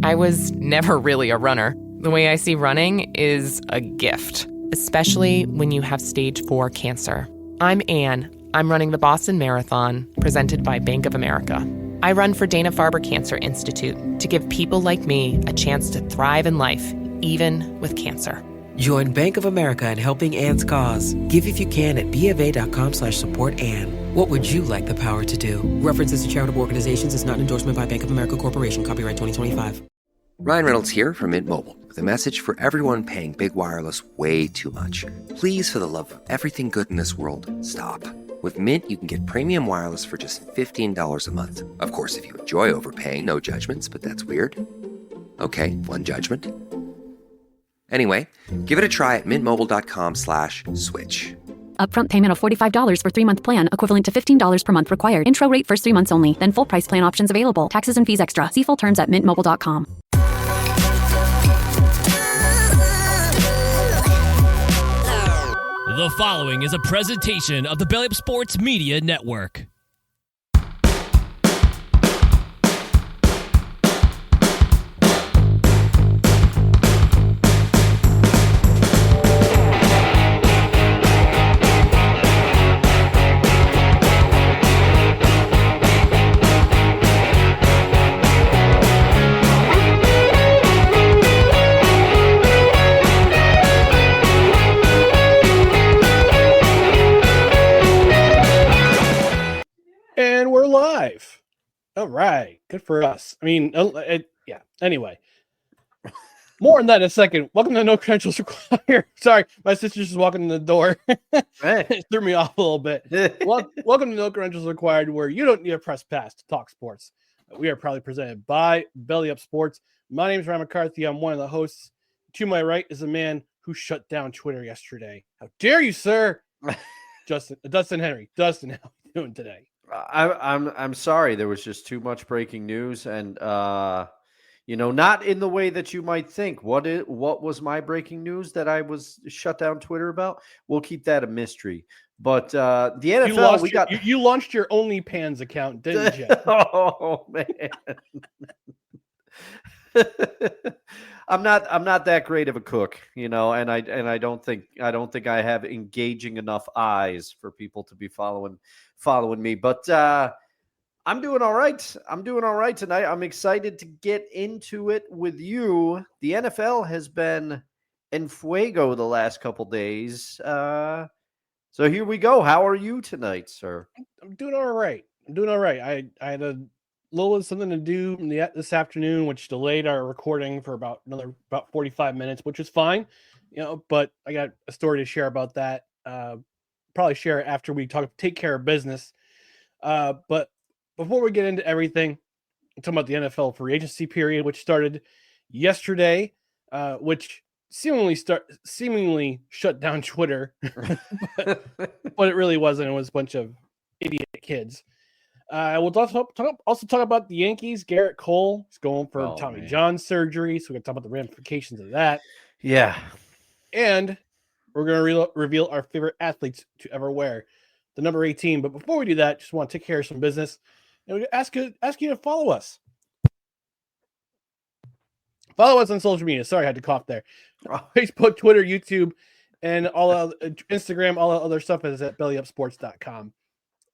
I was never really a runner. The way I see running is a gift, especially when you have stage 4 cancer. I'm Anne. I'm running the Boston Marathon, presented by Bank of America. I run for Dana-Farber Cancer Institute to give people like me a chance to thrive in life, even with cancer. Join Bank of America in helping Anne's cause. Give if you can at BofA.com/supportAnne. What would you like the power to do? References to charitable organizations is not an endorsement by Bank of America Corporation. Copyright 2025. Ryan Reynolds here from Mint Mobile with a message for everyone paying big wireless way too much. Please, for the love of everything good in this world, stop. With Mint, you can get premium wireless for just $15 a month. Of course, if you enjoy overpaying, no judgments, but that's weird. Okay, one judgment. Anyway, give it a try at mintmobile.com/switch. Upfront payment of $45 for 3-month plan, equivalent to $15 per month required. Intro rate first 3 months only, then full price plan options available. Taxes and fees extra. See full terms at mintmobile.com. The following is a presentation of the Belly Up Sports Media Network. And we're live. All right. Good for us. I mean, yeah. Anyway, more on that in a second. Welcome to No Credentials Required. Sorry, my sister's just walking in the door. It threw me off a little bit. Welcome to No Credentials Required, where you don't need a press pass to talk sports. We are proudly presented by Belly Up Sports. My name is Ryan McCarthy. I'm one of the hosts. To my right is a man who shut down Twitter yesterday. How dare you, sir? Dustin Henry. Dustin, how are you doing today? I'm sorry. There was just too much breaking news, and not in the way that you might think. What was my breaking news that I was shut down Twitter about? We'll keep that a mystery. But the NFL, you launched your OnlyPans account, didn't you? Oh man. I'm not that great of a cook, and I don't think I have engaging enough eyes for people to be following me. But I'm doing all right. I'm doing all right tonight. I'm excited to get into it with you. The NFL has been en fuego the last couple days. So here we go. How are you tonight, sir? I'm doing all right. I had a little something to do this afternoon, which delayed our recording for about 45 minutes, which is fine, but I got a story to share about that. Probably share it after we take care of business. But before we get into everything, I'm talking about the NFL free agency period, which started yesterday, which seemingly shut down Twitter, but it really wasn't. It was a bunch of idiot kids. We'll also talk about the Yankees. Garrett Cole is going for Tommy John surgery, so we're going to talk about the ramifications of that. Yeah. And we're going to reveal our favorite athletes to ever wear the number 18. But before we do that, just want to take care of some business. And we ask you to follow us. Follow us on social media. Sorry, I had to cough there. Facebook, Twitter, YouTube, and Instagram, all the other stuff is at bellyupsports.com.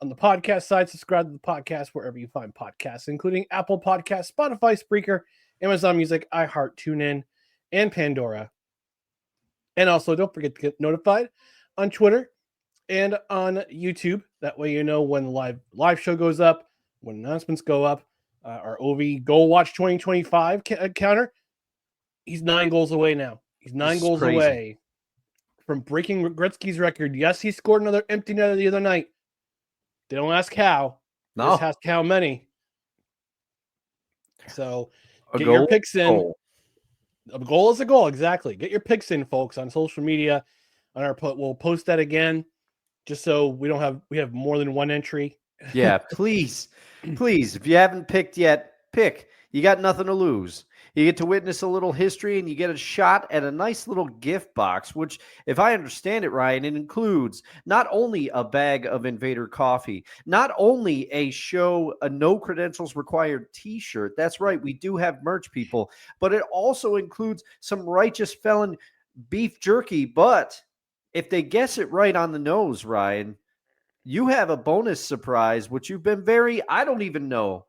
On the podcast side, subscribe to the podcast wherever you find podcasts, including Apple Podcasts, Spotify, Spreaker, Amazon Music, iHeart, TuneIn, and Pandora. And also, don't forget to get notified on Twitter and on YouTube. That way you know when the live show goes up, when announcements go up. Our OV Goal Watch 2025 counter, he's 9 goals away now. He's 9 goals away from breaking Gretzky's record. Yes, he scored another empty net the other night. They don't ask how. No. Just ask how many. So get your picks in. A goal is a goal, exactly. Get your picks in, folks, on social media. We'll post that again, just so we have more than one entry. Yeah, please. If you haven't picked yet, pick. You got nothing to lose. You get to witness a little history, and you get a shot at a nice little gift box, which, if I understand it, Ryan, it includes not only a bag of Invader coffee, not only a no credentials required t-shirt. That's right. We do have merch, people, but it also includes some Righteous Felon beef jerky. But if they guess it right on the nose, Ryan, you have a bonus surprise, which you've been I don't even know,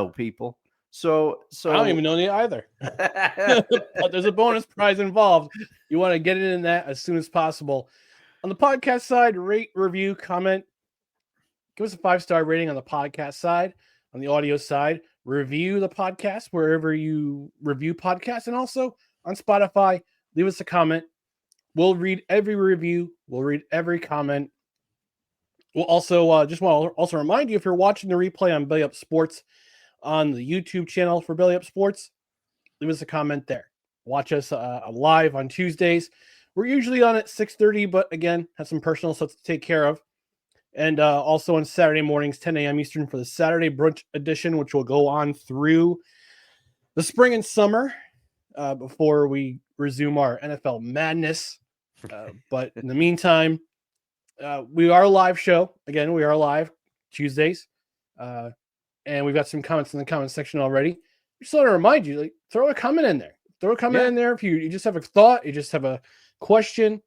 people. So I don't even know either. But there's a bonus prize involved. You want to get in that as soon as possible. On the podcast side, rate, review, comment. Give us a 5-star rating on the podcast side. On the audio side, review the podcast wherever you review podcasts. And also on Spotify, leave us a comment. We'll read every review. We'll read every comment. We'll also just want to also remind you, if you're watching the replay on Belly Up Sports on the YouTube channel for Belly Up Sports, leave us a comment there. Watch us live on Tuesdays. We're usually on at 6:30, but again, have some personal stuff to take care of. And also on Saturday mornings, 10 a.m. Eastern for the Saturday brunch edition, which will go on through the spring and summer before we resume our NFL madness. But in the meantime, we are a live show. Again, we are live Tuesdays. And we've got some comments in the comment section already. Just want to remind you, like, throw a comment in there. Throw a comment in there if you just have a thought, you just have a question.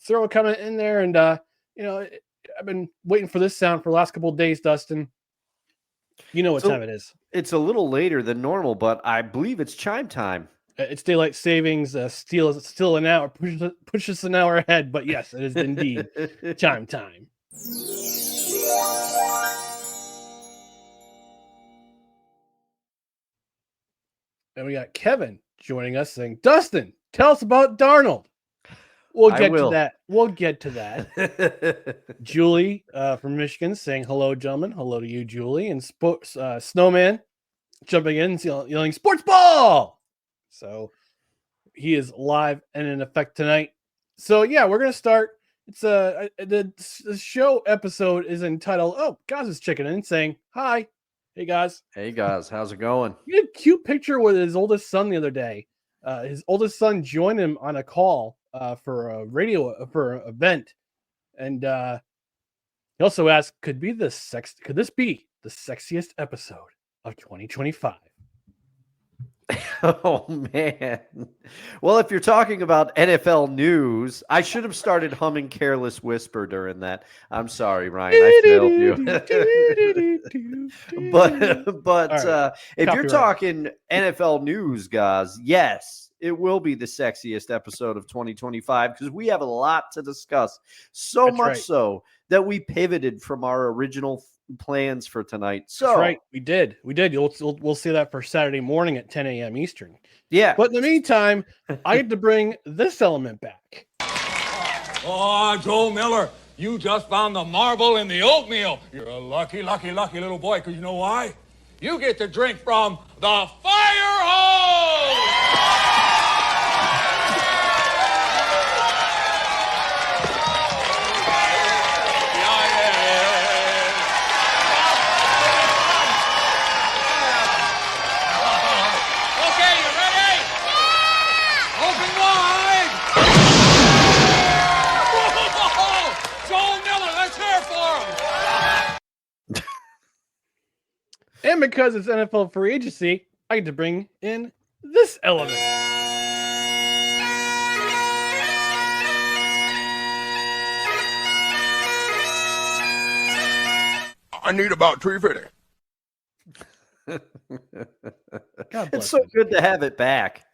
Throw a comment in there. And, I've been waiting for this sound for the last couple of days, Dustin. You know what time it is. It's a little later than normal, but I believe it's chime time. It's daylight savings. Still an hour, pushes an hour ahead. But yes, it is indeed chime time. And we got Kevin joining us saying, Dustin, tell us about Darnold. We'll get to that. Julie from Michigan saying, hello, gentlemen. Hello to you, Julie. And Snowman jumping in and yelling, sports ball. So he is live and in effect tonight. So, yeah, we're going to start. It's the show episode is entitled, Gaz is checking in saying, hi. Hey, guys. Hey, guys. How's it going? He had a cute picture with his oldest son the other day. His oldest son joined him on a call for an event. And he also asked, could this be the sexiest episode of 2025? Oh, man. Well, if you're talking about NFL news, I should have started humming Careless Whisper during that. I'm sorry, Ryan. I failed you. But right. If you're talking NFL news, guys, yes, it will be the sexiest episode of 2025 because we have a lot to discuss. So That's much right. So that we pivoted from our original plans for tonight. So That's right, we did. We'll see that for Saturday morning at 10 a.m. Eastern. Yeah. But in the meantime, I had to bring this element back. Oh, Joe Miller, you just found the marble in the oatmeal. You're a lucky little boy, because you know why? You get to drink from the fire hose! And because it's NFL free agency, I get to bring in this element. I need about 350. It's so good to have it back.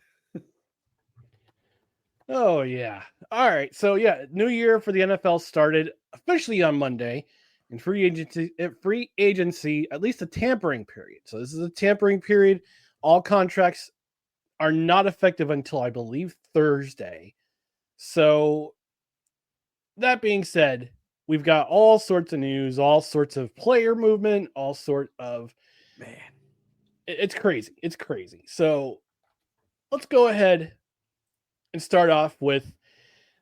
Oh, yeah. All right. So, yeah, new year for the NFL started officially on Monday. In free agency, at least a tampering period. So this is a tampering period. All contracts are not effective until, I believe, Thursday. So that being said, we've got all sorts of news, all sorts of player movement, all sort of It's crazy. It's crazy. So let's go ahead and start off with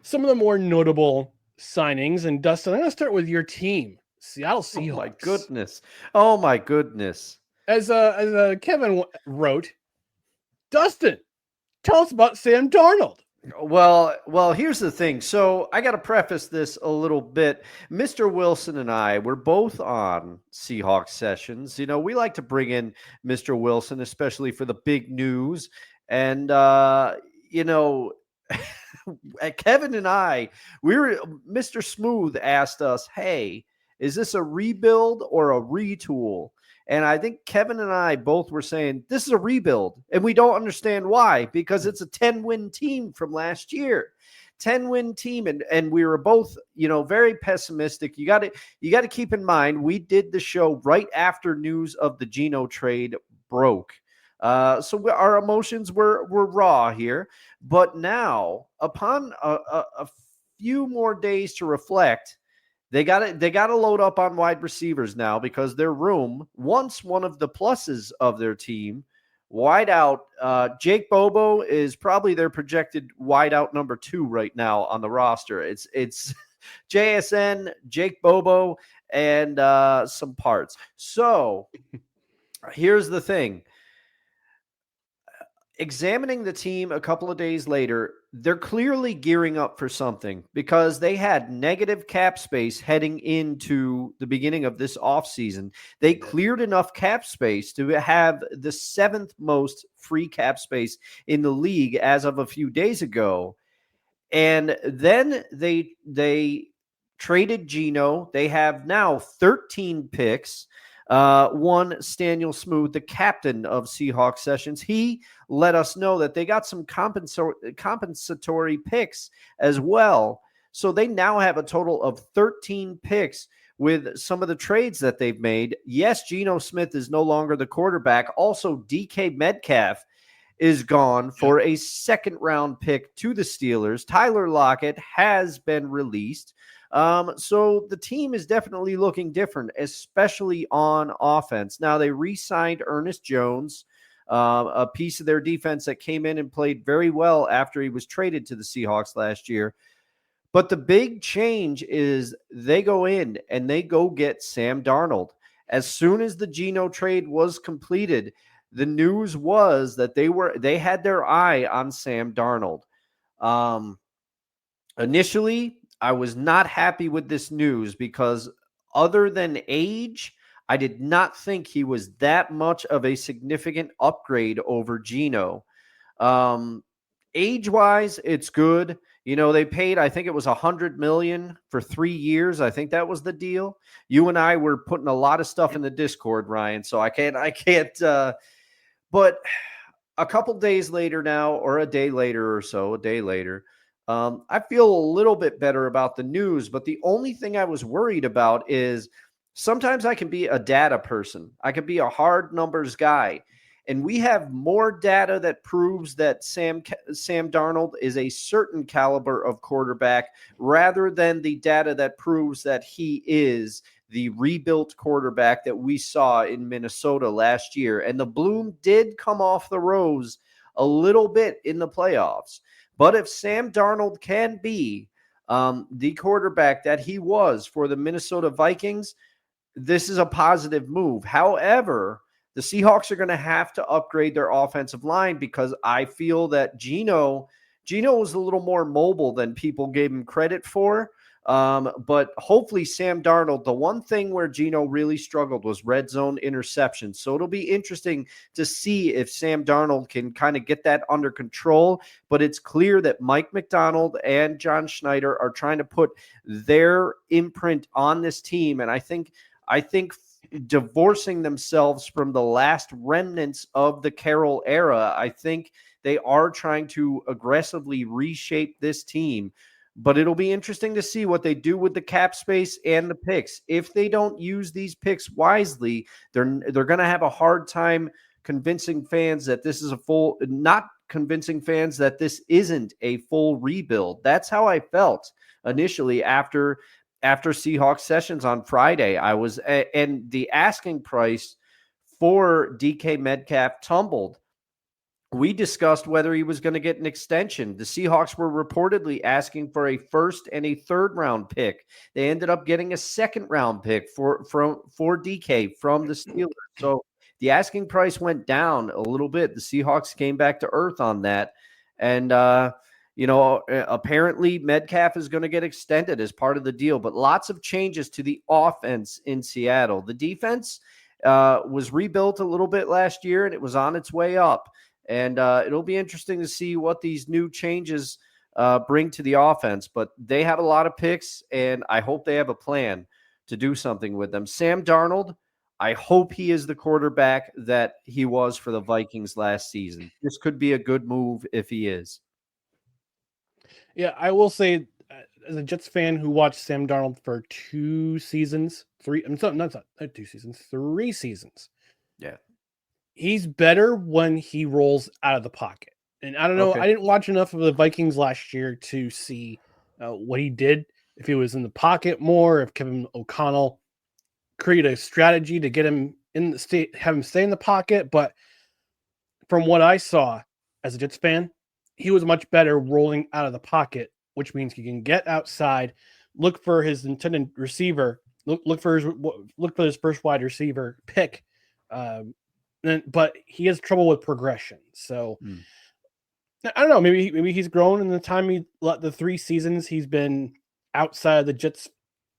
some of the more notable signings. And Dustin, I'm going to start with your team. Seattle Seahawks. Oh my goodness. As Kevin wrote, Dustin, tell us about Sam Darnold. Well, here's the thing. So I got to preface this a little bit. Mr. Wilson and I were both on Seahawks sessions. We like to bring in Mr. Wilson, especially for the big news. And, Kevin and I, Mr. Smooth asked us, hey, is this a rebuild or a retool? And I think Kevin and I both were saying this is a rebuild, and we don't understand why, because it's a 10-win team from last year. 10-win team, and we were both, very pessimistic. You got to keep in mind, we did the show right after news of the Geno trade broke. So our emotions were raw here. But now, upon a few more days to reflect, they got to load up on wide receivers now, because their room, once one of the pluses of their team, wideout, Jake Bobo is probably their projected wideout number 2 right now on the roster. It's JSN, Jake Bobo, and some parts. So here's the thing. Examining the team a couple of days later, they're clearly gearing up for something, because they had negative cap space heading into the beginning of this offseason. They cleared enough cap space to have the 7th most free cap space in the league as of a few days ago. And then they traded Geno. They have now 13 picks. One, Staniel Smooth, the captain of Seahawks sessions, he let us know that they got some compensatory picks as well. So they now have a total of 13 picks with some of the trades that they've made. Yes, Geno Smith is no longer the quarterback. Also, DK Metcalf is gone for a 2nd-round pick to the Steelers. Tyler Lockett has been released. So the team is definitely looking different, especially on offense. Now, they re-signed Ernest Jones, a piece of their defense that came in and played very well after he was traded to the Seahawks last year. But the big change is they go in and they go get Sam Darnold. As soon as the Geno trade was completed, the news was that they had their eye on Sam Darnold. Initially, I was not happy with this news, because other than age, I did not think he was that much of a significant upgrade over Geno. Age-wise, it's good. They paid, I think it was $100 million for 3 years. I think that was the deal. You and I were putting a lot of stuff in the Discord, Ryan, so I can't. But a couple days later now, or a day later, I feel a little bit better about the news. But the only thing I was worried about is sometimes I can be a data person. I can be a hard numbers guy. And we have more data that proves that Sam Darnold is a certain caliber of quarterback, rather than the data that proves that he is the rebuilt quarterback that we saw in Minnesota last year. And the bloom did come off the rose a little bit in the playoffs. But if Sam Darnold can be the quarterback that he was for the Minnesota Vikings, this is a positive move. However, the Seahawks are going to have to upgrade their offensive line, because I feel that Geno was a little more mobile than people gave him credit for. But hopefully Sam Darnold, the one thing where Geno really struggled was red zone interceptions. So it'll be interesting to see if Sam Darnold can kind of get that under control. But it's clear that Mike McDonald and John Schneider are trying to put their imprint on this team. And I think divorcing themselves from the last remnants of the Carroll era, I think they are trying to aggressively reshape this team. But it'll be interesting to see what they do with the cap space and the picks. If they don't use these picks wisely, they're going to have a hard time convincing fans that this is not convincing fans that this isn't a full rebuild. That's how I felt initially after Seahawks sessions on Friday. And the asking price for DK Metcalf tumbled. We discussed whether he was going to get an extension. The Seahawks were reportedly asking for a 1st and a 3rd round pick. They ended up getting a 2nd round pick for DK from the Steelers. So the asking price went down a little bit. The Seahawks came back to earth on that. And, apparently Metcalf is going to get extended as part of the deal, but lots of changes to the offense in Seattle. The defense was rebuilt a little bit last year, and it was on its way up. And it'll be interesting to see what these new changes bring to the offense. But they have a lot of picks, and I hope they have a plan to do something with them. Sam Darnold, I hope he is the quarterback that he was for the Vikings last season. This could be a good move if he is. Yeah, I will say, as a Jets fan who watched Sam Darnold for 2 seasons, 3, not 2 seasons, 3 seasons. Yeah. He's better when he rolls out of the pocket. And I don't know, Okay. I didn't watch enough of the Vikings last year to see what he did, if he was in the pocket more, if Kevin O'Connell create a strategy to get him in the state, have him stay in the pocket. But from what I saw as a Jets fan, he was much better rolling out of the pocket, which means he can get outside, look for his intended receiver, look for his first wide receiver pick. But he has trouble with progression. So I don't know. Maybe he's grown in the time the 3 seasons he's been outside of the Jets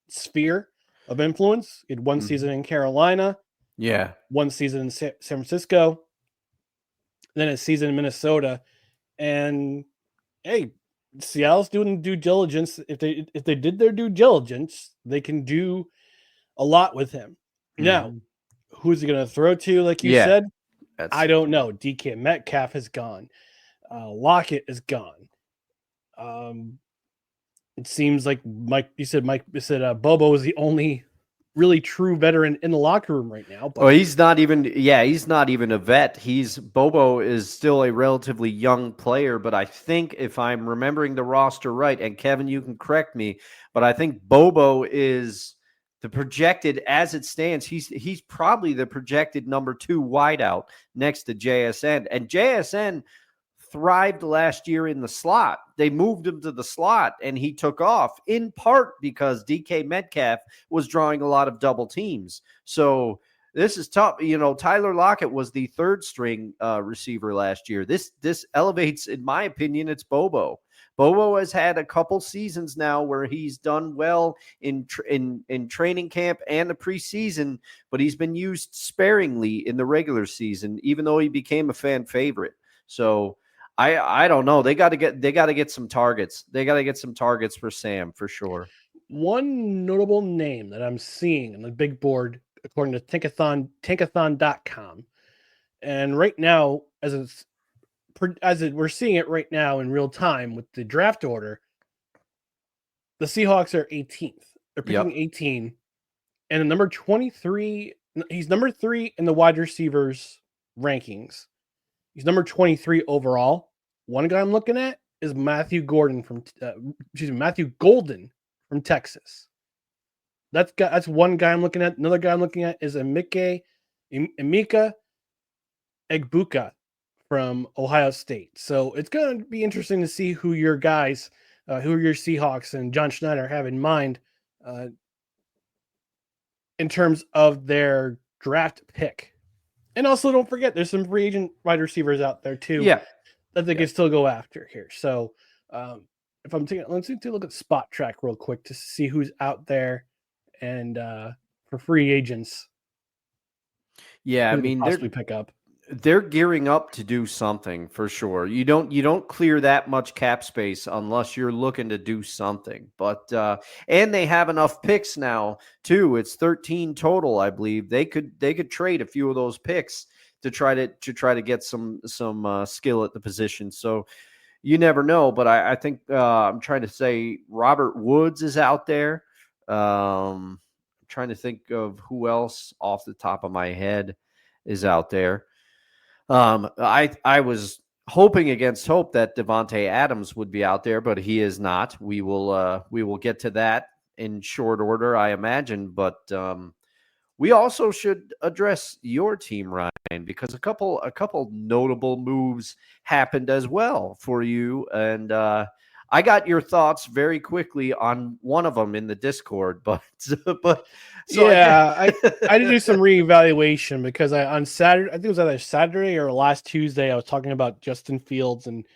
sphere of influence. He had 1 season in Carolina, 1 season in San Francisco, then a season in Minnesota. And hey, Seattle's doing due diligence. If they did their due diligence, they can do a lot with him. Now, who's he going to throw to? Like you said, I don't know. DK Metcalf is gone. Lockett is gone. It seems like Bobo is the only really true veteran in the locker room right now. But he's not even a vet. Bobo is still a relatively young player, but I think if I'm remembering the roster right, and Kevin, you can correct me, but I think Bobo is the projected, as it stands, he's probably the projected number 2 wideout next to JSN. And JSN thrived last year in the slot. They moved him to the slot and he took off, in part because DK Metcalf was drawing a lot of double teams. So this is tough. Tyler Lockett was the 3rd string receiver last year. This elevates, in my opinion, it's Bobo. Bobo has had a couple seasons now where he's done well in training camp and the preseason, but he's been used sparingly in the regular season, even though he became a fan favorite. So I don't know. They got to get some targets. They got to get some targets for Sam for sure. One notable name that I'm seeing on the big board, according to tankathon.com, and right now, we're seeing it right now in real time with the draft order, the Seahawks are 18th. They're picking 18, and the number 23. He's number 3 in the wide receivers rankings. He's number 23 overall. One guy I'm looking at is Matthew Golden from Texas. That's one guy I'm looking at. Another guy I'm looking at is Emeka Egbuka from Ohio State. So it's going to be interesting to see who your guys, who your Seahawks and John Schneider have in mind in terms of their draft pick. And also, don't forget, there's some free agent wide receivers out there too. That they can still go after here. So, if I'm taking, let's take a look at Spot Track real quick to see who's out there, and for free agents. Yeah, I mean, possibly pick up. They're gearing up to do something for sure. You don't clear that much cap space unless you're looking to do something. But and they have enough picks now too. It's 13 total, I believe. They could trade a few of those picks to try to get some skill at the position. So you never know. But I think I'm trying to say Robert Woods is out there. I'm trying to think of who else off the top of my head is out there. I was hoping against hope that Devontae Adams would be out there, but he is not. We will get to that in short order, I imagine. But we also should address your team, Ryan, because a couple notable moves happened as well for you, and I got your thoughts very quickly on one of them in the Discord, but I did do some reevaluation because on Saturday, I think it was either Saturday or last Tuesday, I was talking about Justin Fields, and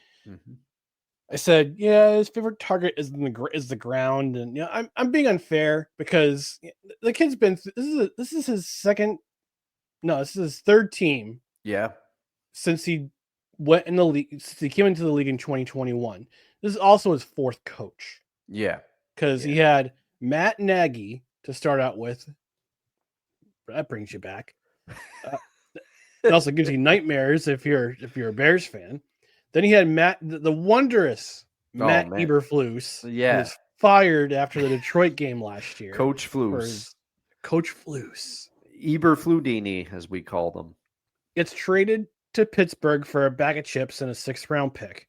I said, yeah, his favorite target is the ground, and I'm being unfair because the kid's been this is his third team. Yeah. Since he went in the league, since he came into the league in 2021. This is also his fourth coach. Yeah. Because he had Matt Nagy to start out with. That brings you back. It also gives you nightmares if you're a Bears fan. Then he had the wonderous Matt Eberflus. Yeah. Who was fired after the Detroit game last year. Coach Flus. Coach Flus. Eberfludini, as we call them. Gets traded to Pittsburgh for a bag of chips and a 6th round pick.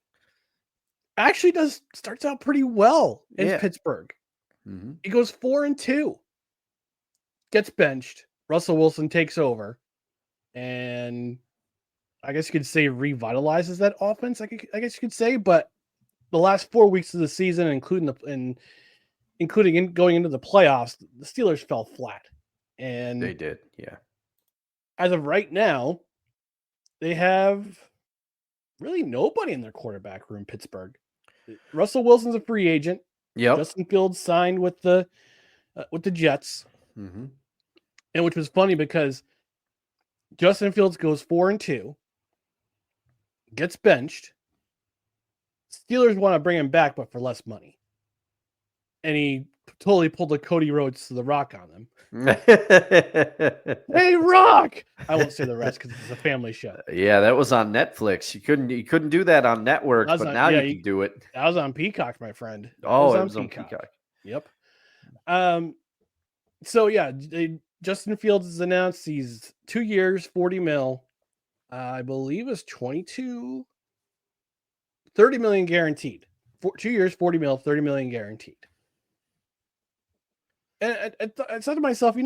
Actually starts out pretty well in Pittsburgh. Mm-hmm. He goes 4-2. Gets benched. Russell Wilson takes over. And I guess you could say revitalizes that offense. I guess you could say, but the last 4 weeks of the season, including going into the playoffs, the Steelers fell flat. And they did, yeah. As of right now, they have really nobody in their quarterback room, Pittsburgh. Russell Wilson's a free agent. Yep. Justin Fields signed with the Jets. Mm-hmm. And which was funny because Justin Fields goes 4-2, gets benched. Steelers want to bring him back, but for less money. And he totally pulled a Cody Rhodes to the Rock on them. Hey, Rock! I won't say the rest because it's a family show. Yeah, that was on Netflix. You couldn't do that on network, but now you can do it. That was on Peacock, my friend. It was on Peacock. Yep. So yeah, Justin Fields has announced he's 2 years, $40 million. I believe it's 30 million guaranteed. 2 years, $40 million, $30 million guaranteed. And I said to myself,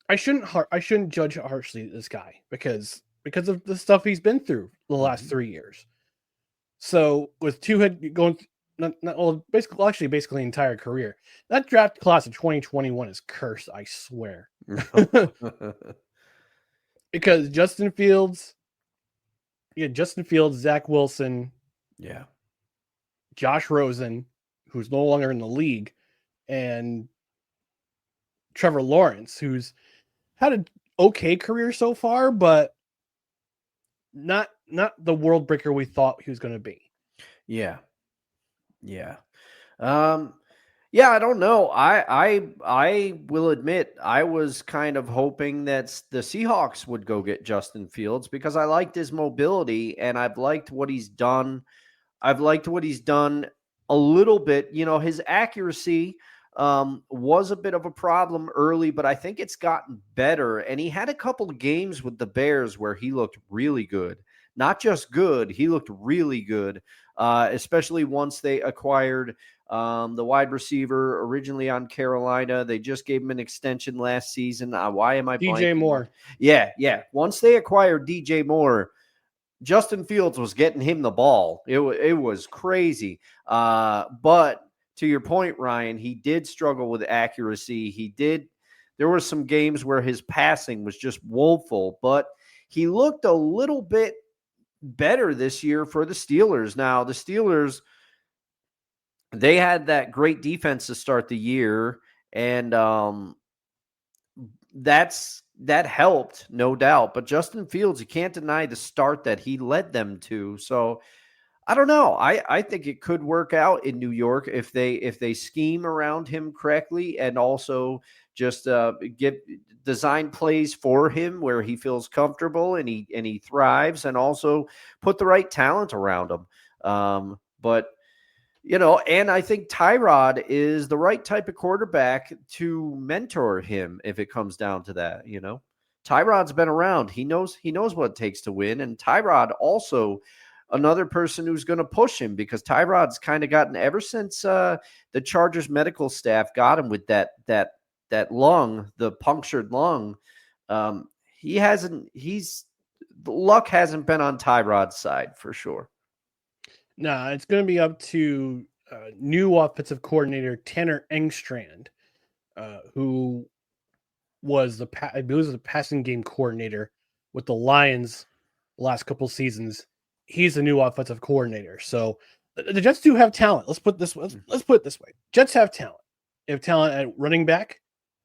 I shouldn't judge harshly this guy because of the stuff he's been through the last 3 years. So with basically entire career, that draft class of 2021 is cursed. I swear, because Justin Fields, Zach Wilson, Josh Rosen, who's no longer in the league, and Trevor Lawrence, who's had an okay career so far, but not the world breaker we thought he was going to be. Yeah. I don't know. I will admit I was kind of hoping that the Seahawks would go get Justin Fields because I liked his mobility and I've liked what he's done. I've liked what he's done a little bit. His accuracy was a bit of a problem early, but I think it's gotten better. And he had a couple of games with the Bears where he looked really good. Not just good, he looked really good, especially once they acquired the wide receiver originally on Carolina. They just gave him an extension last season. Why am I DJ Moore? Yeah. Once they acquired DJ Moore, Justin Fields was getting him the ball. It was crazy. But to your point, Ryan, he did struggle with accuracy. There were some games where his passing was just woeful, but he looked a little bit better this year for the Steelers. Now, the Steelers, they had that great defense to start the year, and that helped, no doubt. But Justin Fields, you can't deny the start that he led them to. So I don't know. I think it could work out in New York if they scheme around him correctly and also just get design plays for him where he feels comfortable and he thrives, and also put the right talent around him. But and I think Tyrod is the right type of quarterback to mentor him if it comes down to that. Tyrod's been around. He knows what it takes to win, and Tyrod also another person who's going to push him because Tyrod's kind of gotten ever since the Chargers medical staff got him with that lung, the punctured lung. The luck hasn't been on Tyrod's side for sure. No, it's going to be up to new offensive coordinator Tanner Engstrand, who was the passing game coordinator with the Lions the last couple seasons. He's the new offensive coordinator. So the Jets do have talent. Let's put it this way. Jets have talent. They have talent at running back.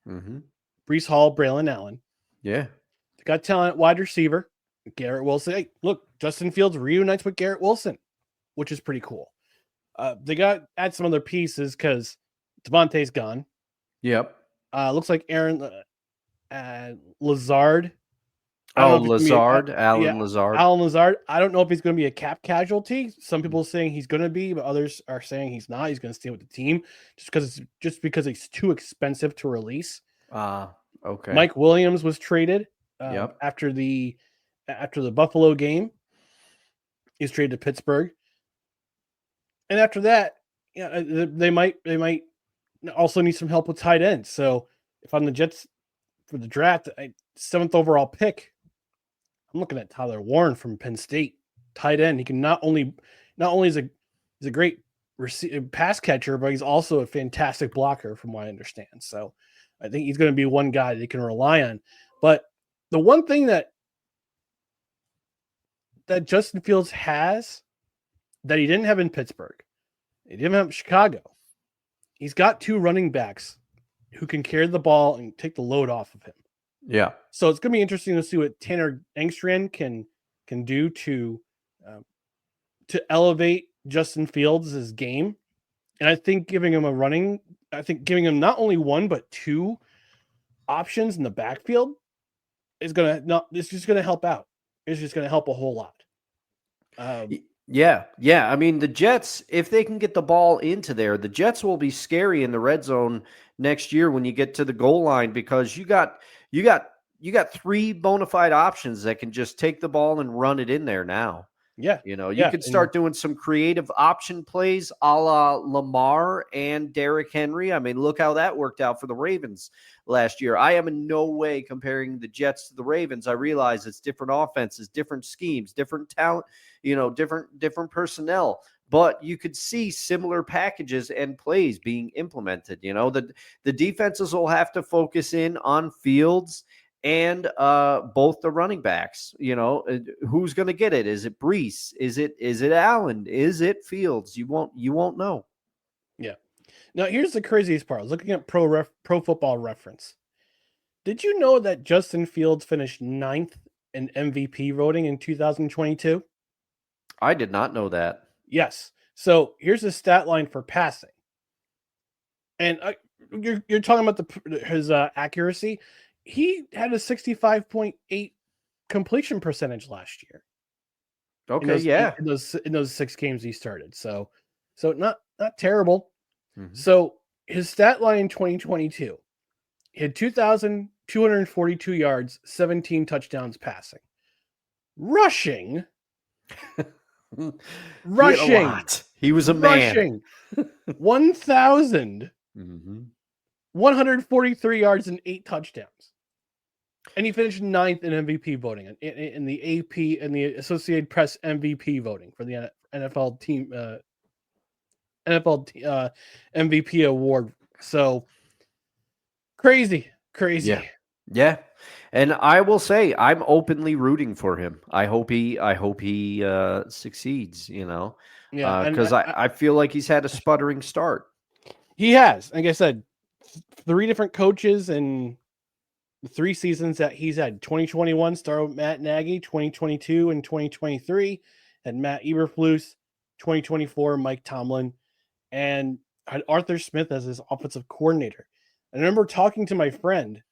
Mm-hmm. Breece Hall, Braylon Allen. Yeah. They got talent at wide receiver. Garrett Wilson. Hey, look, Justin Fields reunites with Garrett Wilson, which is pretty cool. They got add some other pieces because Devontae's gone. Yep. Looks like Aaron Lazard. Lazard. Alan Lazard. Alan Lazard. I don't know if he's going to be a cap casualty. Some people are saying he's going to be, but others are saying he's not. He's going to stay with the team just because it's too expensive to release. Okay. Mike Williams was traded after the Buffalo game. He's traded to Pittsburgh. And after that, they might also need some help with tight ends. So if I'm the Jets for the draft, 7th overall pick, I'm looking at Tyler Warren from Penn State, tight end. He can not only is a great pass catcher, but he's also a fantastic blocker, from what I understand. So I think he's going to be one guy they can rely on. But the one thing that Justin Fields has that he didn't have in Pittsburgh, he didn't have in Chicago, he's got 2 running backs who can carry the ball and take the load off of him. Yeah. So it's going to be interesting to see what Tanner Engstrand can do to elevate Justin Fields' game. And I think giving him not only 1 but 2 options in the backfield it's just going to help out. It's just going to help a whole lot. Yeah. I mean, the Jets, if they can get the ball into there, the Jets will be scary in the red zone next year when you get to the goal line, because you got 3 bona fide options that can just take the ball and run it in there now. Yeah. You can start doing some creative option plays a la Lamar and Derrick Henry. I mean, look how that worked out for the Ravens last year. I am in no way comparing the Jets to the Ravens. I realize it's different offenses, different schemes, different talent, different personnel. But you could see similar packages and plays being implemented. The defenses will have to focus in on Fields and both the running backs. Who's going to get it? Is it Breece? Is it Allen? Is it Fields? You won't know. Yeah. Now here's the craziest part. I was looking at Pro Football Reference. Did you know that Justin Fields finished 9th in MVP voting in 2022? I did not know that. Yes. So here's the stat line for passing. And you're talking about his accuracy. He had a 65.8 completion percentage last year. Okay, in those 6 games he started. So not terrible. Mm-hmm. So his stat line in 2022, he had 2,242 yards, 17 touchdowns passing. Rushing. He was a man. 1,143 yards and 8 touchdowns. And he finished 9th in MVP voting in the AP and the Associated Press MVP voting for the NFL team MVP award. So crazy. Yeah. And I will say I'm openly rooting for him. I hope he succeeds, because I feel like he's had a sputtering start. He has. Like I said, 3 different coaches and 3 seasons that he's had. 2021 started with Matt Nagy, 2022 and 2023 had Matt Eberflus, 2024 Mike Tomlin, and had Arthur Smith as his offensive coordinator. I remember talking to my friend,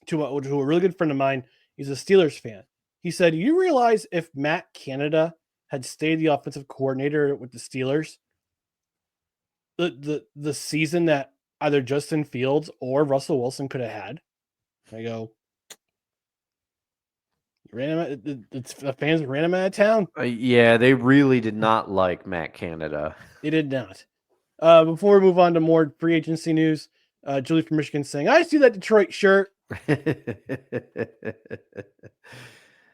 to a really good friend of mine. He's a Steelers fan. He said, "You realize if Matt Canada had stayed the offensive coordinator with the Steelers, the season that either Justin Fields or Russell Wilson could have had?" I go, the fans ran him out of town. Yeah, they really did not like Matt Canada. They did not. Before we move on to more free agency news, Julie from Michigan saying, "I see that Detroit shirt."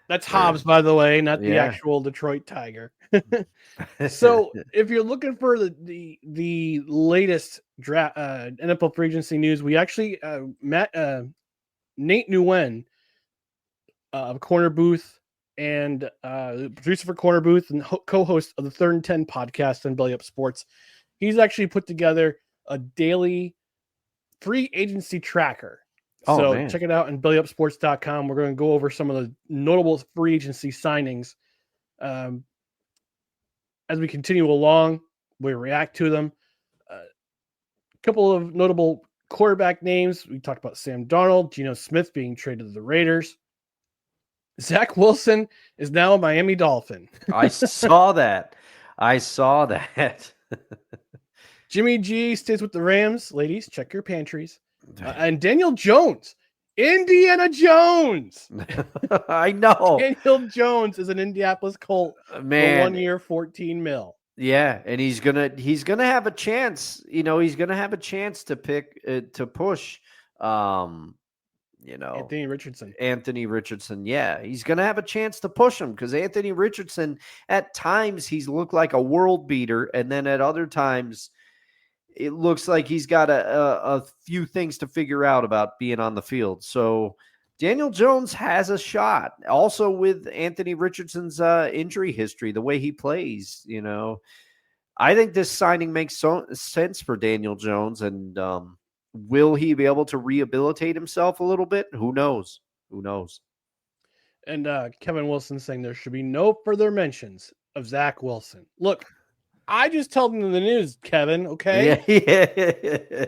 That's Hobbs, by the way, not the Yeah. actual Detroit Tiger. So if you're looking for the latest draft NFL free agency news, we actually Nate Nguyen of Corner Booth and producer for Corner Booth and co-host of the 3rd and 10 podcast on Belly Up Sports. He's actually put together a daily free agency tracker. So check it out on bellyupsports.com. We're going to go over some of the notable free agency signings. As we continue along, we react to them. A couple of notable quarterback names. We talked about Sam Darnold, Geno Smith being traded to the Raiders. Zach Wilson is now a Miami Dolphin. I saw that. Jimmy G stays with the Rams. Ladies, check your pantries. And Daniel Jones, Indiana Jones. I know. Daniel Jones is an Indianapolis Colt Man. for 1 year, $14 million. Yeah, and he's gonna have a chance. He's gonna have a chance to pick to push. Anthony Richardson. Yeah, he's gonna have a chance to push him because Anthony Richardson, at times he's looked like a world beater, and then at other times it looks like he's got a few things to figure out about being on the field. So Daniel Jones has a shot. Also with Anthony Richardson's injury history, the way he plays, I think this signing makes sense for Daniel Jones. And will he be able to rehabilitate himself a little bit? Who knows? And Kevin Wilson saying there should be no further mentions of Zach Wilson. Look, I just told him the news, Kevin, okay? Yeah.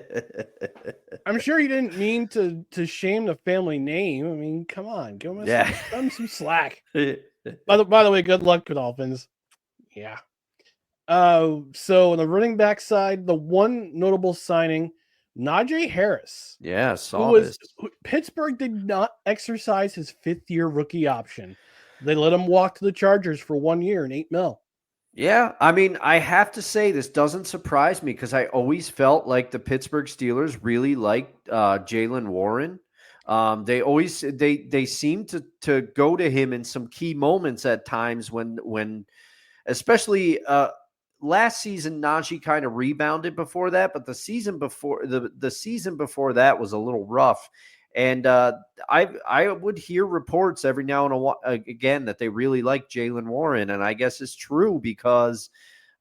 I'm sure he didn't mean to shame the family name. I mean, come on. Give him some slack. By the way, good luck, Dolphins. Yeah. So on the running back side, the one notable signing, Najee Harris. Yeah, Pittsburgh did not exercise his 5th-year rookie option. They let him walk to the Chargers for 1 year and $8 million. Yeah, I mean, I have to say this doesn't surprise me because I always felt like the Pittsburgh Steelers really liked Jaylen Warren. They seem to go to him in some key moments at times when especially last season Najee kind of rebounded before that, but the season before that was a little rough. And I would hear reports every now and again that they really like Jaylen Warren, and I guess it's true because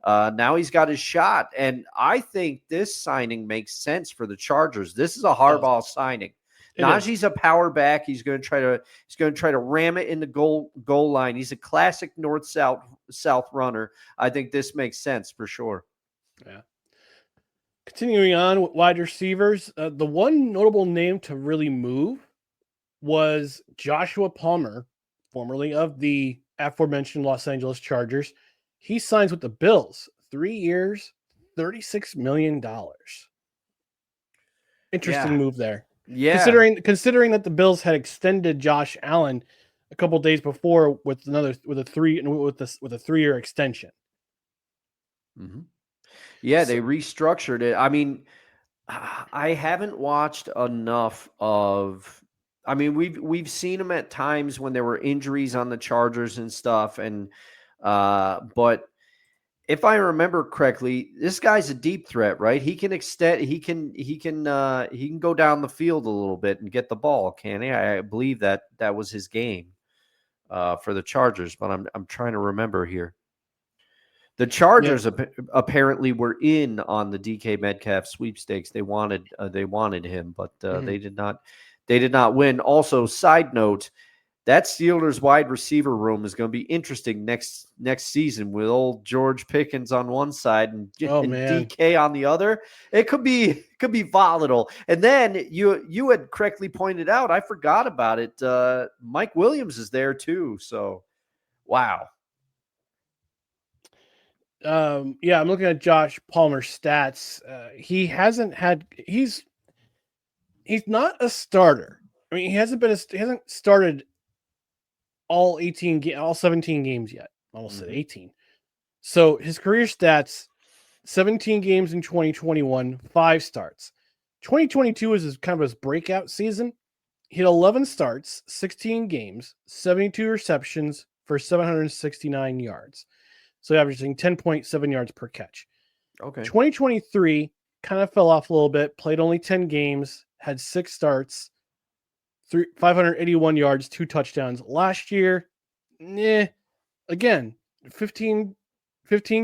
now he's got his shot. And I think this signing makes sense for the Chargers. This is a Harbaugh signing. Najee's a power back. He's going to try to ram it in the goal line. He's a classic north-south runner. I think this makes sense for sure. Yeah. Continuing on with wide receivers, the one notable name to really move was Joshua Palmer, formerly of the aforementioned Los Angeles Chargers. He signs with the Bills, 3 years, $36 million. Interesting move there. Yeah. Considering that the Bills had extended Josh Allen a couple days before with a 3-year extension. Mm-hmm. Yeah, they restructured it. I mean, I haven't watched enough of. I mean, we've seen them at times when there were injuries on the Chargers and stuff, and but if I remember correctly, this guy's a deep threat, right? He can extend. He can go down the field a little bit and get the ball, can he? I believe that was his game for the Chargers, but I'm trying to remember here. The Chargers apparently were in on the DK Metcalf sweepstakes. They wanted him, but they did not win. Also, side note, that Steelers wide receiver room is going to be interesting next season with old George Pickens on one side and DK on the other. It could be volatile. And then you had correctly pointed out, I forgot about it. Mike Williams is there too. So, wow. I'm looking at Josh Palmer's stats. He's not a starter. I mean, he hasn't started all 17 games yet. Almost said 18. So his career stats, 17 games in 2021, 5 starts. 2022 is kind of his breakout season. He had 11 starts, 16 games, 72 receptions for 769 yards. So averaging 10.7 yards per catch. Okay. 2023 kind of fell off a little bit, played only 10 games, had 6 starts, 581 yards, 2 touchdowns. Last year, again, 15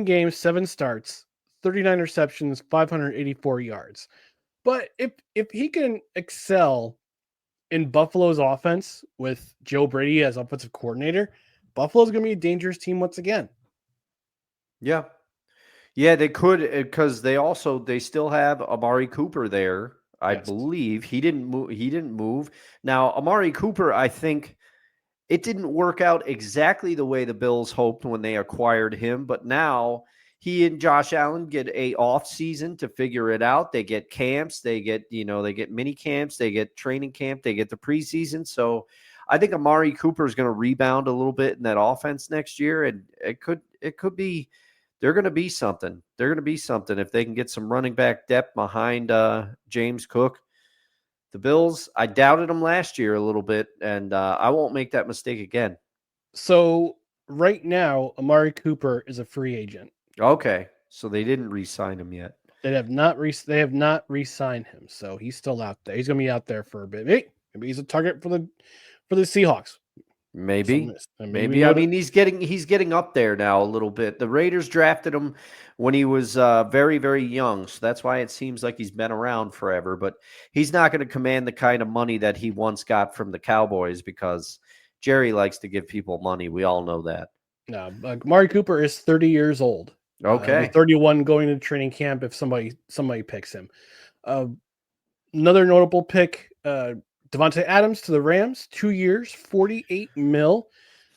games, 7 starts, 39 receptions, 584 yards. But if he can excel in Buffalo's offense with Joe Brady as offensive coordinator, Buffalo's going to be a dangerous team once again. Yeah. Yeah, they could, because they still have Amari Cooper there. I believe he didn't move. Now, Amari Cooper, I think it didn't work out exactly the way the Bills hoped when they acquired him, but now he and Josh Allen get a off season to figure it out. They get camps, they get mini camps, they get training camp, they get the preseason. So I think Amari Cooper is going to rebound a little bit in that offense next year, and it could be they're going to be something. They're going to be something if they can get some running back depth behind James Cook. The Bills, I doubted them last year a little bit, and I won't make that mistake again. So right now, Amari Cooper is a free agent. Okay, so they didn't re-sign him yet. They have not re-signed him, so he's still out there. He's going to be out there for a bit. Maybe he's a target for the Seahawks. Maybe. I mean, he's getting up there now a little bit. The Raiders drafted him when he was very, very young, so that's why it seems like he's been around forever. But he's not going to command the kind of money that he once got from the Cowboys, because Jerry likes to give people money. We all know that. No, Amari Cooper is 30 years old. Okay, 31 going to training camp if somebody picks him. Another notable pick. Devontae Adams to the Rams, 2 years, $48 million.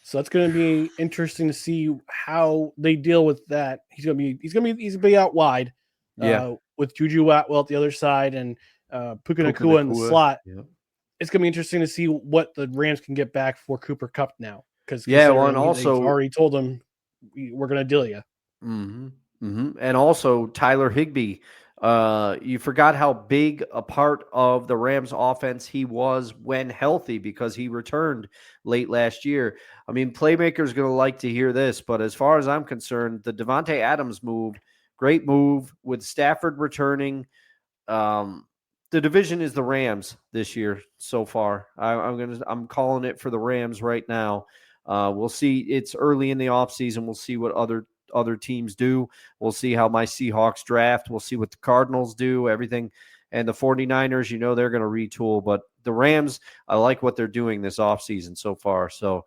So that's going to be interesting to see how they deal with that. He's going to be out wide, with Juju Atwell at the other side and Puka Nacua in the slot. Yeah. It's going to be interesting to see what the Rams can get back for Cooper Kupp now, because and also already told him we're going to deal you. Mm-hmm. Mm-hmm. And also Tyler Higbee. You forgot how big a part of the Rams offense he was when healthy, because he returned late last year. I mean, Playmaker's going to like to hear this, but as far as I'm concerned, the Devontae Adams move, great move with Stafford returning. The division is the Rams this year so far. I'm calling it for the Rams right now. We'll see. It's early in the offseason. We'll see what other teams do. We'll see how my Seahawks draft. We'll see what the Cardinals do, everything. And the 49ers, they're going to retool. But the Rams, I like what they're doing this offseason so far. So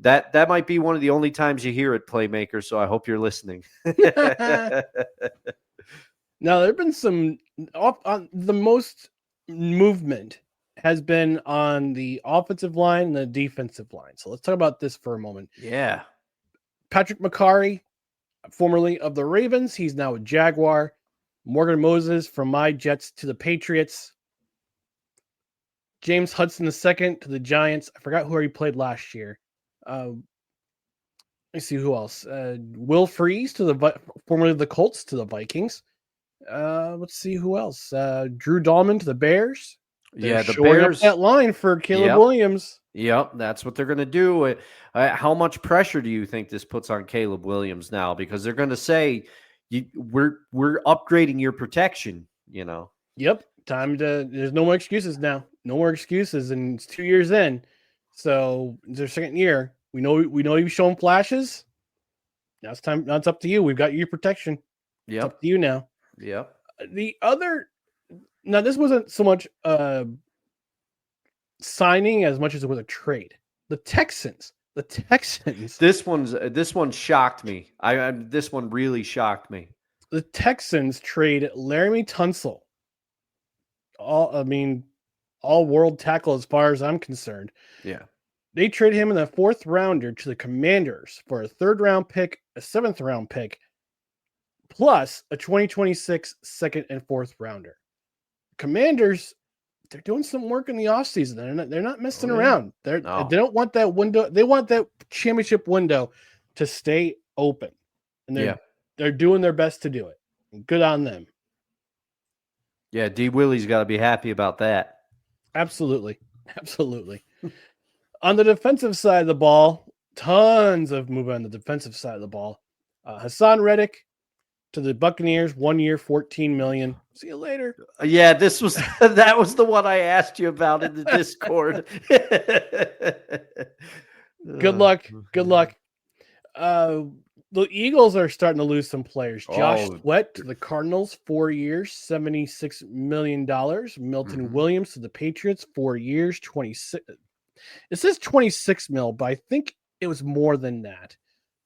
that might be one of the only times you hear it, Playmaker. So I hope you're listening. Now, there have been some the most movement has been on the offensive line and the defensive line. So let's talk about this for a moment. Yeah. Patrick McCarry, formerly of the Ravens, he's now a Jaguar. Morgan Moses from my Jets to the Patriots. James Hudson II to the Giants. I forgot who he played last year. Let's see who else. Will Freeze formerly of the Colts to the Vikings. Let's see who else. Drew Dahlman to the Bears. They're the shoring Bears. Up that line for Caleb Williams. Yep, that's what they're going to do. How much pressure do you think this puts on Caleb Williams now? Because they're going to say, we're upgrading your protection, Yep, there's no more excuses now. No more excuses, and it's 2 years in. So it's their second year. We know you've shown flashes. Now it's time. Now it's up to you. We've got your protection. Yep. It's up to you now. Yep. Now this wasn't so much signing as much as it was a trade. The Texans. This one shocked me. This one really shocked me. The Texans trade Laramie Tunsil. All world tackle as far as I'm concerned. Yeah. They trade him in the 4th rounder to the Commanders for a 3rd round pick, a 7th round pick, plus a 2026 2nd and 4th rounder. Commanders, they're doing some work in the offseason. They're not messing around. They don't want that window. They want that championship window to stay open. And they're doing their best to do it. Good on them. Yeah, D. Willie's got to be happy about that. Absolutely. Absolutely. On the defensive side of the ball, tons of movement on the defensive side of the ball. Hassan Reddick to the Buccaneers, 1 year, $14 million. See you later. Yeah, this was that was the one I asked you about in the Discord. Good luck. Good luck. The Eagles are starting to lose some players. Josh Sweat to the Cardinals, 4 years, $76 million. Milton Williams to the Patriots, 4 years, 26. It says 26 mil, but I think it was more than that.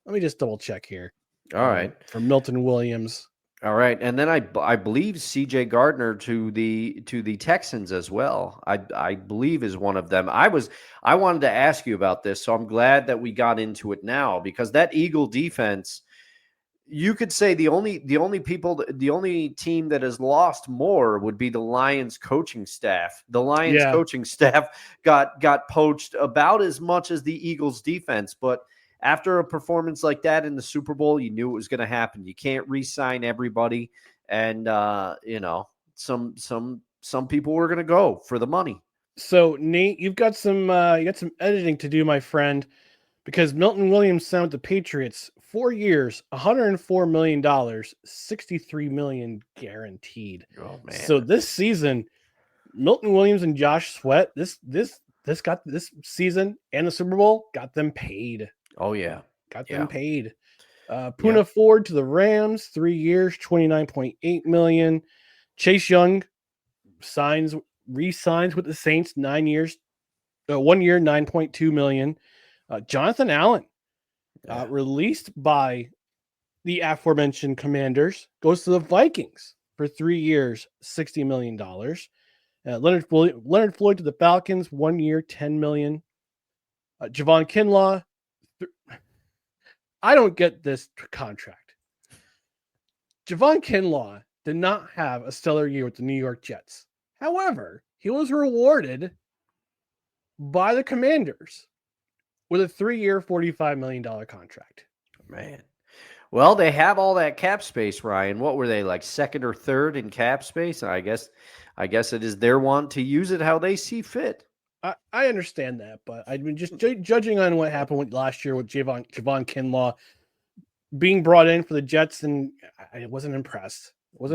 Let me just double check here. All right. For Milton Williams. All right, and then I believe C.J. Gardner to the Texans as well. I believe is one of them. I wanted to ask you about this, so I'm glad that we got into it now, because that Eagle defense, you could say the only team that has lost more would be the Lions coaching staff. The Lions coaching staff got poached about as much as the Eagles defense, but after a performance like that in the Super Bowl, you knew it was going to happen. You can't re-sign everybody, and some people were going to go for the money. So Nate, you've got some editing to do, my friend, because Milton Williams signed with the Patriots, 4 years, $104 million, $63 million guaranteed. Oh man! So this season, Milton Williams and Josh Sweat, this season and the Super Bowl got them paid. Oh yeah, got them paid. Poona Ford to the Rams, 3 years, $29.8 million. Chase Young re-signs with the Saints, 9 years, 1 year, $9.2 million. Jonathan Allen, released by the aforementioned Commanders, goes to the Vikings for 3 years, $60 million. Leonard Floyd to the Falcons, 1 year, $10 million. Javon Kinlaw. I don't get this contract. Javon Kinlaw did not have a stellar year with the New York Jets. However, he was rewarded by the Commanders with a 3-year, $45 million contract. Man. Well, they have all that cap space, Ryan. What were they, like second or third in cap space? I guess it is their want to use it how they see fit. I understand that, but I mean, just judging on what happened last year with Javon Kinlaw being brought in for the Jets, and I wasn't impressed. All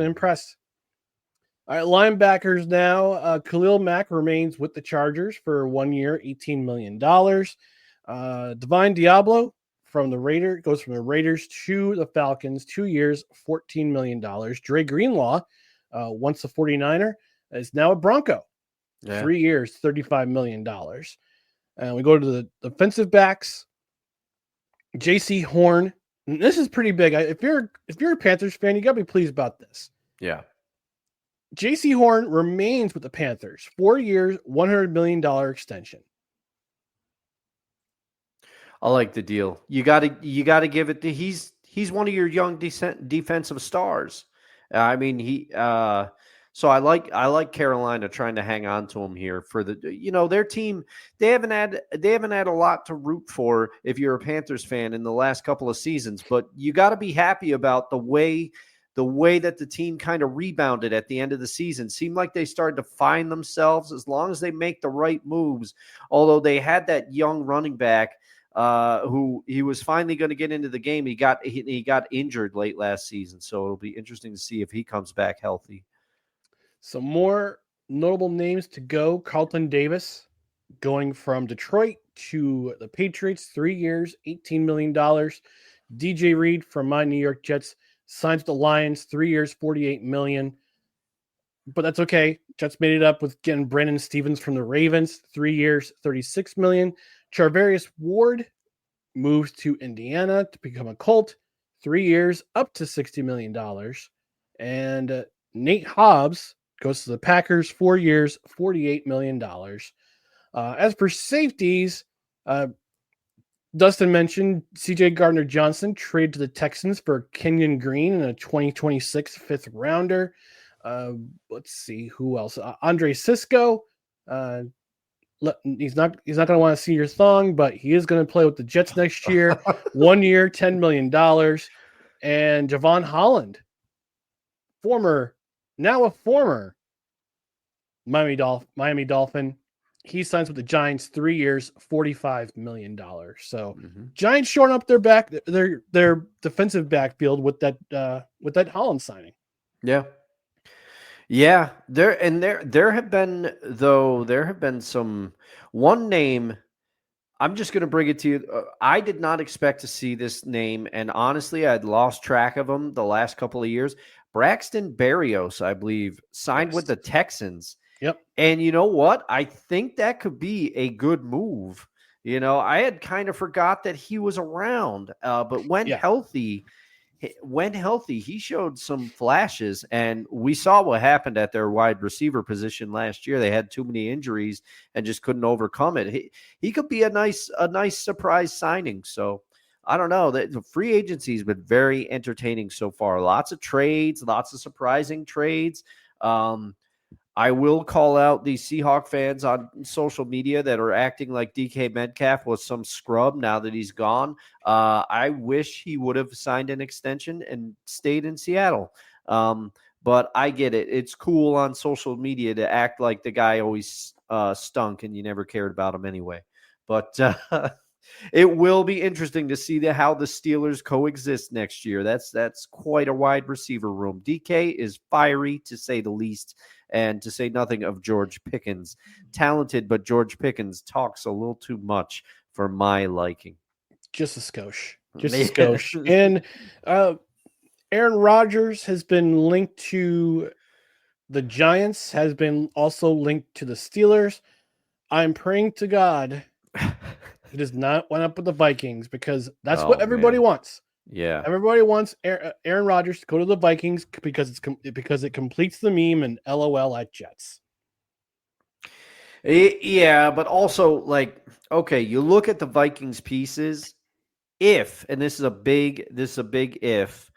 right, linebackers now. Khalil Mack remains with the Chargers for 1 year, $18 million. Divine Diablo from the Raiders goes from the Raiders to the Falcons, 2 years, $14 million. Dre Greenlaw, once a 49er, is now a Bronco. 3 years, $35 million. And we go to the defensive backs. J.C. Horn. And this is pretty big. If you're a Panthers fan, you got to be pleased about this. Yeah. J.C. Horn remains with the Panthers. 4 years, $100 million extension. I like the deal. You got to give it to he's one of your young defensive stars. I mean, so I like Carolina trying to hang on to him here for their team. They haven't had a lot to root for if you're a Panthers fan in the last couple of seasons, but you got to be happy about the way that the team kind of rebounded at the end of the season. Seemed like they started to find themselves as long as they make the right moves. Although they had that young running back who he was finally going to get into the game. He got injured late last season, so it'll be interesting to see if he comes back healthy. Some more notable names to go. Carlton Davis going from Detroit to the Patriots, 3 years, $18 million. DJ Reed from my New York Jets signs with the Lions, 3 years, $48 million. But that's okay. Jets made it up with getting Brandon Stevens from the Ravens, 3 years, $36 million. Charvarius Ward moves to Indiana to become a Colt, 3 years, up to $60 million. And Nate Hobbs goes to the Packers, 4 years, $48 million. As for safeties, Dustin mentioned C.J. Gardner-Johnson traded to the Texans for Kenyon Green in a 2026 fifth rounder. Let's see who else. Andre Sisco. He's not going to want to see your thong, but he is going to play with the Jets next year. 1 year, $10 million. And Javon Holland, now a former Miami Dolphin. he signs with the Giants, 3 years, $45 million. So Giants shoring up their defensive backfield with that Holland signing. Yeah. Yeah. There have been some one name. I'm just going to bring it to you. I did not expect to see this name, and honestly, I'd lost track of him the last couple of years. Braxton Berrios, I believe, signed with the Texans. Yep. And you know what? I think that could be a good move. I had kind of forgot that he was around, but when healthy, he showed some flashes, and we saw what happened at their wide receiver position last year. They had too many injuries and just couldn't overcome it. He could be a nice surprise signing. So I don't know. The free agency has been very entertaining so far. Lots of trades, lots of surprising trades. I will call out the Seahawk fans on social media that are acting like DK Metcalf was some scrub now that he's gone. I wish he would have signed an extension and stayed in Seattle. But I get it. It's cool on social media to act like the guy always stunk and you never cared about him anyway. But it will be interesting to see how the Steelers coexist next year. That's quite a wide receiver room. DK is fiery, to say the least, and to say nothing of George Pickens. Talented, but George Pickens talks a little too much for my liking. Just a skosh. And Aaron Rodgers has been linked to the Giants, has been also linked to the Steelers. I'm praying to God he does not wind up with the Vikings, because that's what everybody wants. Yeah, everybody wants Aaron Rodgers to go to the Vikings because it completes the meme and LOL at Jets. Yeah, but also, okay, you look at the Vikings pieces. If, and this is a big if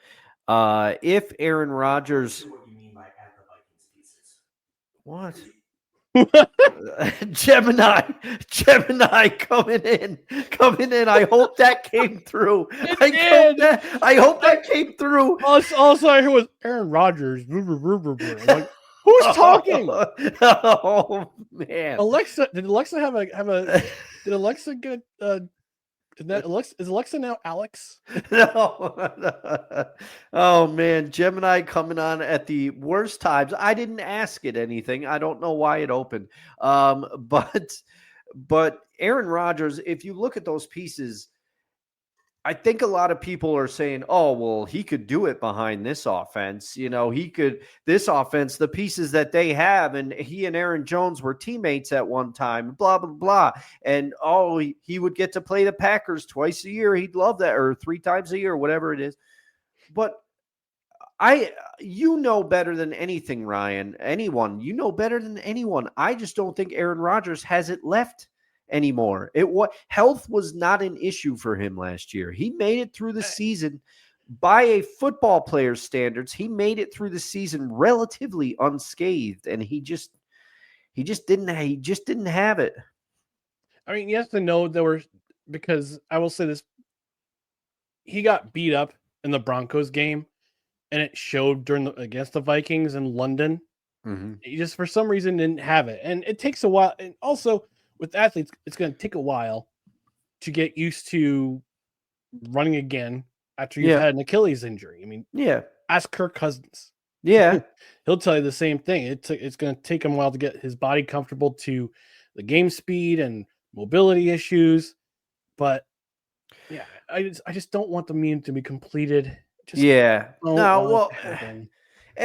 Aaron Rodgers. What do you mean by at the Vikings pieces? What? Gemini coming in. I hope that came through. I hope that came through. Also, I heard was Aaron Rodgers. Like, who's talking? Oh man, Alexa. Did Alexa have a? Did Alexa get? Is Alexa now Alex? No. Oh man, Gemini coming on at the worst times. I didn't ask it anything. I don't know why it opened. But Aaron Rodgers, if you look at those pieces, I think a lot of people are saying, oh, well, he could do it behind this offense. This offense, the pieces that they have, and he and Aaron Jones were teammates at one time, blah, blah, blah. And, he would get to play the Packers twice a year. He'd love that, or 3 times a year, whatever it is. But you know better than anything, Ryan. You know better than anyone. I just don't think Aaron Rodgers has it left anymore. Health was not an issue for him last year. He made it through the season by a football player's standards. He made it through the season relatively unscathed, and he just didn't have it. I mean, yes and no. Because I will say this: he got beat up in the Broncos game, and it showed against the Vikings in London. Mm-hmm. He just for some reason didn't have it, and it takes a while. And also, with athletes, it's going to take a while to get used to running again after you've had an Achilles injury. I mean, ask Kirk Cousins. Yeah, he'll tell you the same thing. It's going to take him a while to get his body comfortable to the game speed and mobility issues. But yeah, I just don't want the meme to be completed. And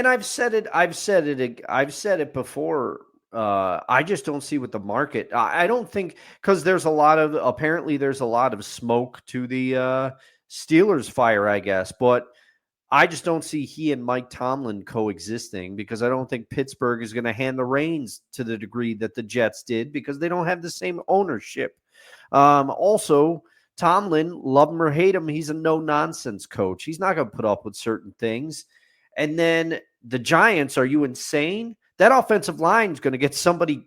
I've said it before. I just don't see what the market. I don't think, because there's a lot of smoke to the Steelers fire, I guess. But I just don't see he and Mike Tomlin coexisting, because I don't think Pittsburgh is going to hand the reins to the degree that the Jets did, because they don't have the same ownership. Also, Tomlin, love him or hate him, he's a no-nonsense coach. He's not going to put up with certain things. And then the Giants, are you insane? That offensive line is going to get somebody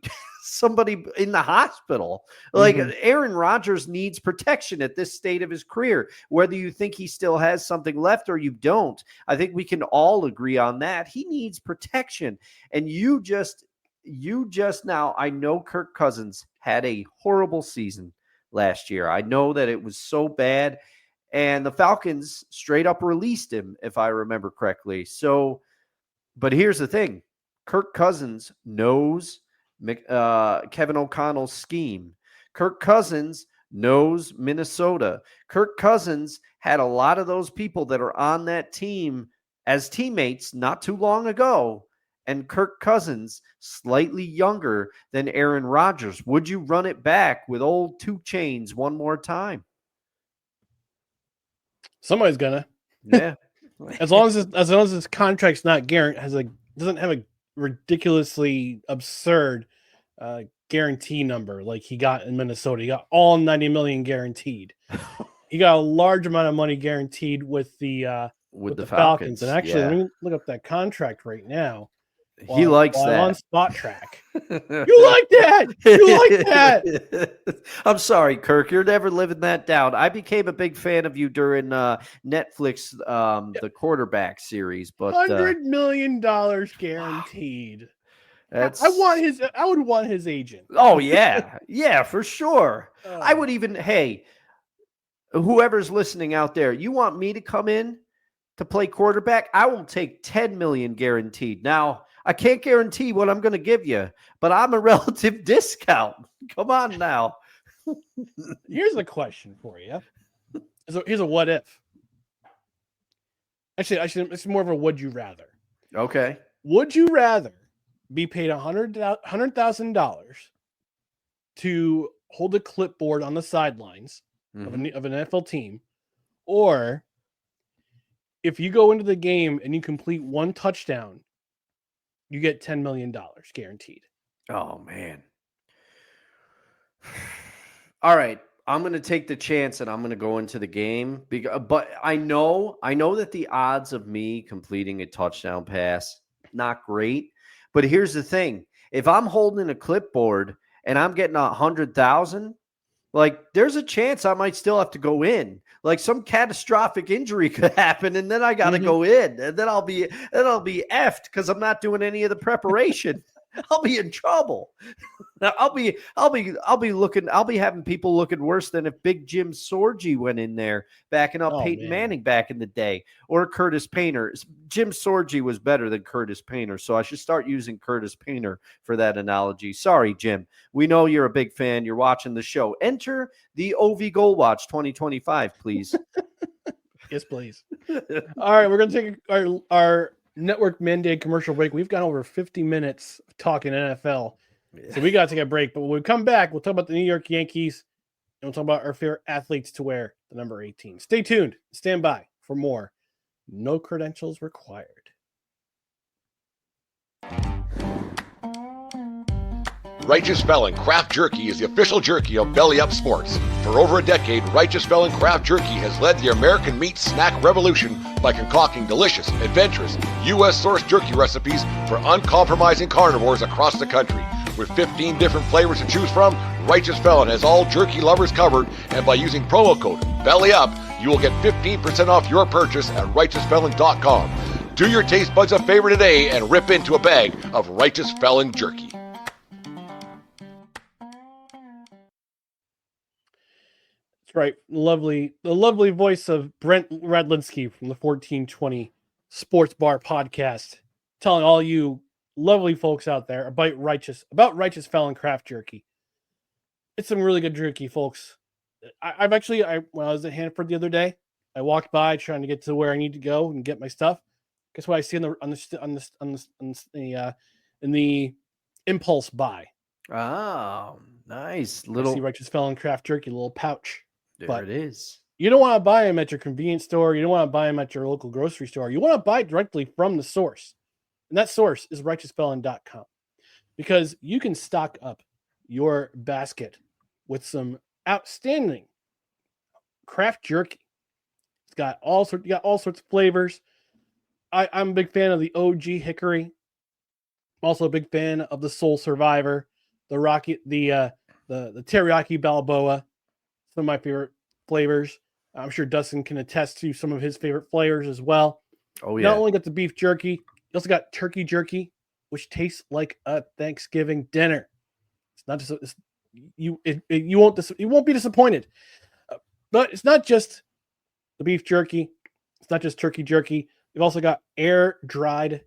in the hospital. Aaron Rodgers needs protection at this state of his career, whether you think he still has something left or you don't. I think we can all agree on that. He needs protection. And you just you just now, I know Kirk Cousins had a horrible season last year. I know that it was so bad, and the Falcons straight up released him, if I remember correctly. So, but here's the thing. Kirk Cousins knows Kevin O'Connell's scheme. Kirk Cousins knows Minnesota. Kirk Cousins had a lot of those people that are on that team as teammates not too long ago. And Kirk Cousins, slightly younger than Aaron Rodgers. Would you run it back with old 2 Chainz one more time? Somebody's gonna. Yeah. as long as his contract's not guaranteed, doesn't have a ridiculously absurd guarantee number like he got in Minnesota. He got all 90 million guaranteed. He got a large amount of money guaranteed with the Falcons. And actually, let me look up that contract right now. He likes that. On Spot Track. You like that? You like that? I'm sorry, Kirk. You're never living that down. I became a big fan of you during Netflix, the quarterback series. But $100 million guaranteed. I would want his agent. Oh yeah, yeah, for sure. I would even. Hey, whoever's listening out there, you want me to come in to play quarterback? I will take $10 million guaranteed. Now, I can't guarantee what I'm going to give you, but I'm a relative discount. Come on now. Here's a question for you. Here's a what if. Actually, it's more of a would you rather. Okay. Would you rather be paid $100,000 to hold a clipboard on the sidelines of an NFL team, or if you go into the game and you complete 1 touchdown, you get $10 million guaranteed? Oh, man. All right. I'm going to take the chance and I'm going to go into the game. But I know that the odds of me completing a touchdown pass, not great. But here's the thing. If I'm holding a clipboard and I'm getting 100,000, like there's a chance I might still have to go in. Like some catastrophic injury could happen, and then I got to go in, and then I'll be effed because I'm not doing any of the preparation. I'll be in trouble. Now, I'll be having people looking worse than if Big Jim Sorgi went in there backing up Peyton Manning back in the day, or Curtis Painter. Jim Sorgi was better than Curtis Painter, so I should start using Curtis Painter for that analogy. Sorry, Jim. We know you're a big fan. You're watching the show. Enter the OV Goal Watch 2025, please. Yes, please. All right, we're going to take our network mandated commercial break. We've got over 50 minutes talking NFL. Yeah. So we got to take a break. But when we come back, we'll talk about the New York Yankees, and we'll talk about our favorite athletes to wear the number 18. Stay tuned. Stand by for more. No credentials required. Righteous Felon Craft Jerky is the official jerky of Belly Up Sports. For over a decade, Righteous Felon Craft Jerky has led the American meat snack revolution by concocting delicious, adventurous, U.S.-sourced jerky recipes for uncompromising carnivores across the country. With 15 different flavors to choose from, Righteous Felon has all jerky lovers covered, and by using promo code BELLYUP, you will get 15% off your purchase at righteousfelon.com. Do your taste buds a favor today and rip into a bag of Righteous Felon jerky. That's right. The lovely voice of Brent Radlinsky from the 1420 Sports Bar podcast, telling all you lovely folks out there about Righteous Felon Craft Jerky. It's some really good jerky, folks. When I was at Hanford the other day, I walked by trying to get to where I need to go and get my stuff. Guess what I see in the impulse buy? Oh, nice. I see Righteous Felon Craft Jerky, little pouch. There it is. You don't want to buy them at your convenience store. You don't want to buy them at your local grocery store. You want to buy directly from the source. And that source is righteousfelon.com, because you can stock up your basket with some outstanding craft jerky. It's got all sorts of flavors. I'm a big fan of the OG Hickory. I'm also a big fan of the Soul Survivor, the Teriyaki Balboa. Some of my favorite flavors. I'm sure Dustin can attest to some of his favorite flavors as well. Oh, yeah. Not only got the beef jerky, you also got turkey jerky, which tastes like a Thanksgiving dinner. It's not just you won't be disappointed. But it's not just the beef jerky. It's not just turkey jerky. We've also got air dried,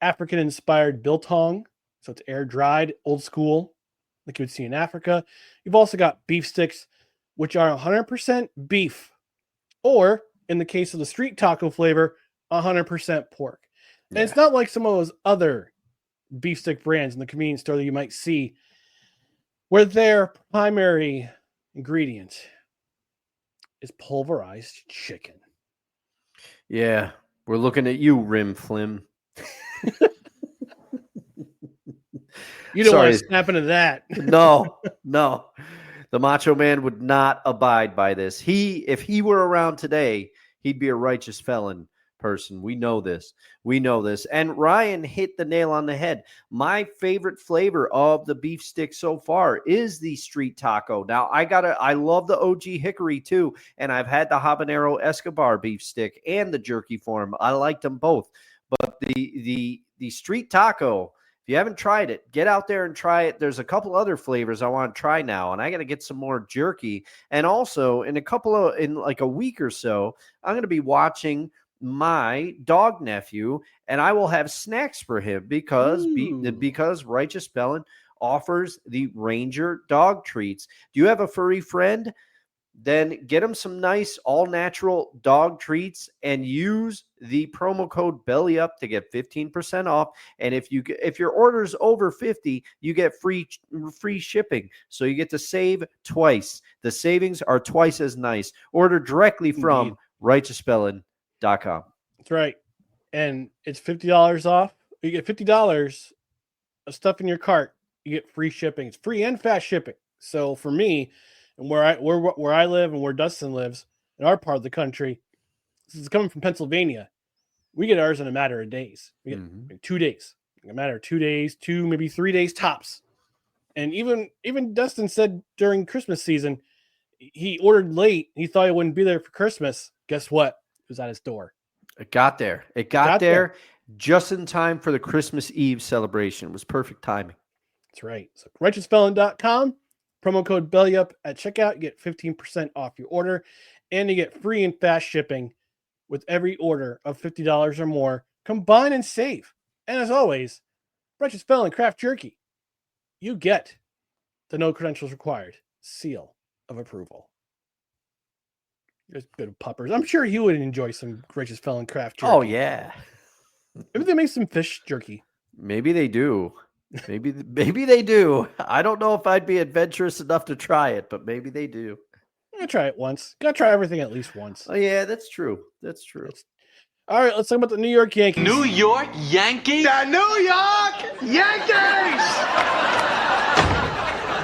African inspired biltong. So it's air dried, old school, like you would see in Africa. You've also got beef sticks, which are 100% beef, or in the case of the street taco flavor, 100% pork. And it's not like some of those other beef stick brands in the convenience store that you might see where their primary ingredient is pulverized chicken. Yeah, we're looking at you, Rim Flim. You don't want to snap into that. No. The Macho Man would not abide by this. If he were around today, he'd be a righteous felon person. We know this. And Ryan hit the nail on the head. My favorite flavor of the beef stick so far is the street taco. Now, I love the OG hickory too, and I've had the habanero Escobar beef stick and the jerky form. I liked them both. But the street taco, if you haven't tried it, get out there and try it. There's a couple other flavors I want to try now, and I got to get some more jerky. And also, in like a week or so, I'm going to be watching my dog nephew, and I will have snacks for him because Righteous Felon offers the Ranger dog treats. Do you have a furry friend? Then get him some nice all-natural dog treats and use the promo code BELLYUP to get 15% off. And if your order is over 50, you get free shipping. So you get to save twice. The savings are twice as nice. Order directly from righteousfelon.com. That's right. And it's $50 off. You get $50 of stuff in your cart. You get free shipping. It's free and fast shipping. So for me, and where I live and where Dustin lives in our part of the country, this is coming from Pennsylvania. We get ours in a matter of days. We get 2 days. In a matter of 2 days, maybe 3 days tops. And even Dustin said during Christmas season, he ordered late. He thought it wouldn't be there for Christmas. Guess what? It was at his door. It got there. It got there just in time for the Christmas Eve celebration. It was perfect timing. That's right. So righteousfelon.com, promo code BELLYUP at checkout. You get 15% off your order, and you get free and fast shipping with every order of $50 or more. Combine and save. And as always, Righteous Felon Craft Jerky. You get the no credentials required seal of approval. There's a bit of puppers. I'm sure you would enjoy some Righteous Felon Craft Jerky. Oh, yeah. Maybe they make some fish jerky. Maybe they do. Maybe they do. I don't know if I'd be adventurous enough to try it, but maybe they do. Gotta try it once. Gotta try everything at least once. Oh, yeah, that's true. All right, let's talk about the New York Yankees. New York Yankees? The New York Yankees!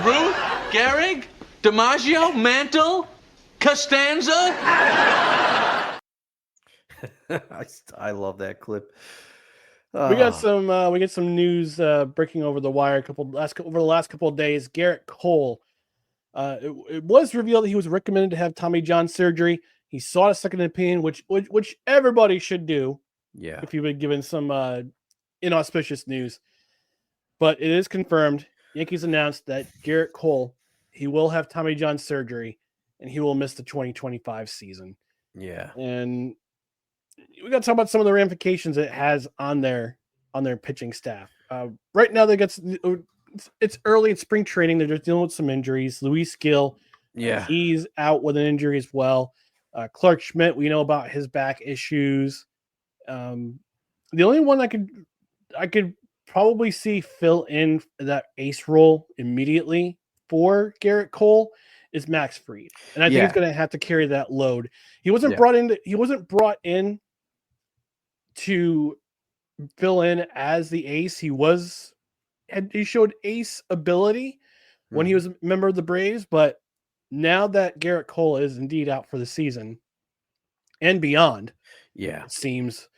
Ruth, Gehrig, DiMaggio, Mantle, Costanza. I love that clip. We get some news breaking over the wire over the last couple of days. Garrett Cole, it was revealed that he was recommended to have Tommy John surgery. He sought a second opinion, which everybody should do. Yeah. If you've been given some inauspicious news, but it is confirmed. Yankees announced that Garrett Cole, he will have Tommy John surgery, and he will miss the 2025 season. Yeah. And we got to talk about some of the ramifications it has on their pitching staff. Right now, it's early in spring training. They're just dealing with some injuries. Luis Gill, he's out with an injury as well. Clark Schmidt, we know about his back issues. The only one I could probably see fill in that ace role immediately for Garrett Cole is Max Fried, and I think he's going to have to carry that load. He wasn't brought in to fill in as the ace. He showed ace ability when he was a member of the Braves, but now that Garrett Cole is indeed out for the season and beyond, it seems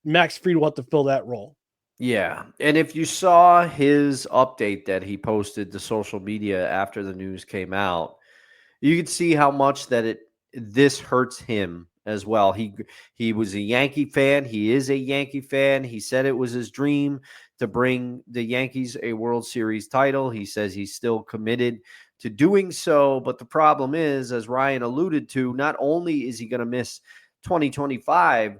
Max Fried will have to fill that role. Yeah, and if you saw his update that he posted to social media after the news came out, you could see how much that this hurts him as well. He was a Yankee fan. He is a Yankee fan. He said it was his dream to bring the Yankees a World Series title. He says he's still committed to doing so. But the problem is, as Ryan alluded to, not only is he going to miss 2025,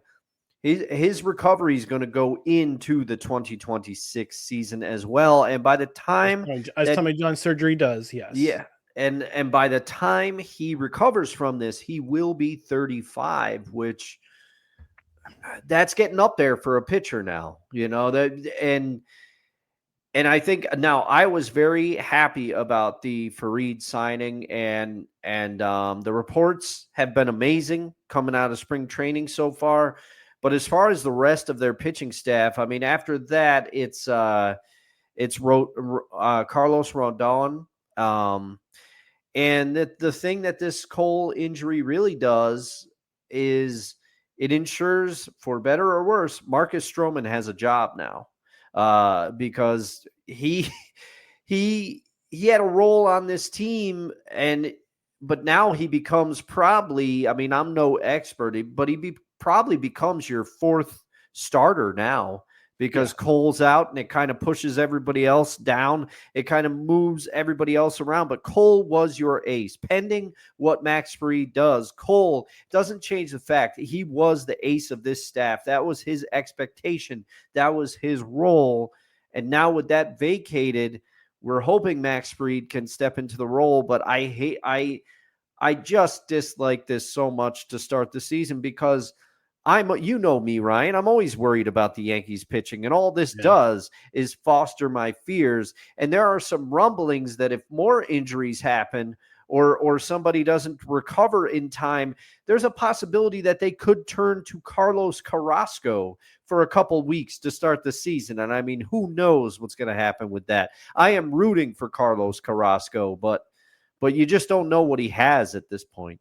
his recovery is going to go into the 2026 season as well. And by the time Tommy John surgery does, yes. Yeah. And by the time he recovers from this, he will be 35, which that's getting up there for a pitcher now, and I think now I was very happy about the Farid signing, and the reports have been amazing coming out of spring training so far. But as far as the rest of their pitching staff, I mean, after that, it's Carlos Rondon. And the thing that this Cole injury really does is it ensures, for better or worse, Marcus Stroman has a job now, because he had a role on this team, but now he becomes probably, I mean, I'm no expert, but probably becomes your fourth starter now, because Cole's out and it kind of pushes everybody else down. It kind of moves everybody else around. But Cole was your ace. Pending what Max Fried does, Cole doesn't change the fact that he was the ace of this staff. That was his expectation. That was his role. And now with that vacated, we're hoping Max Fried can step into the role. But I just dislike this so much to start the season, because you know me, Ryan, I'm always worried about the Yankees pitching, and all this does is foster my fears. And there are some rumblings that if more injuries happen or somebody doesn't recover in time, there's a possibility that they could turn to Carlos Carrasco for a couple weeks to start the season. And I mean, who knows what's going to happen with that? I am rooting for Carlos Carrasco, but you just don't know what he has at this point.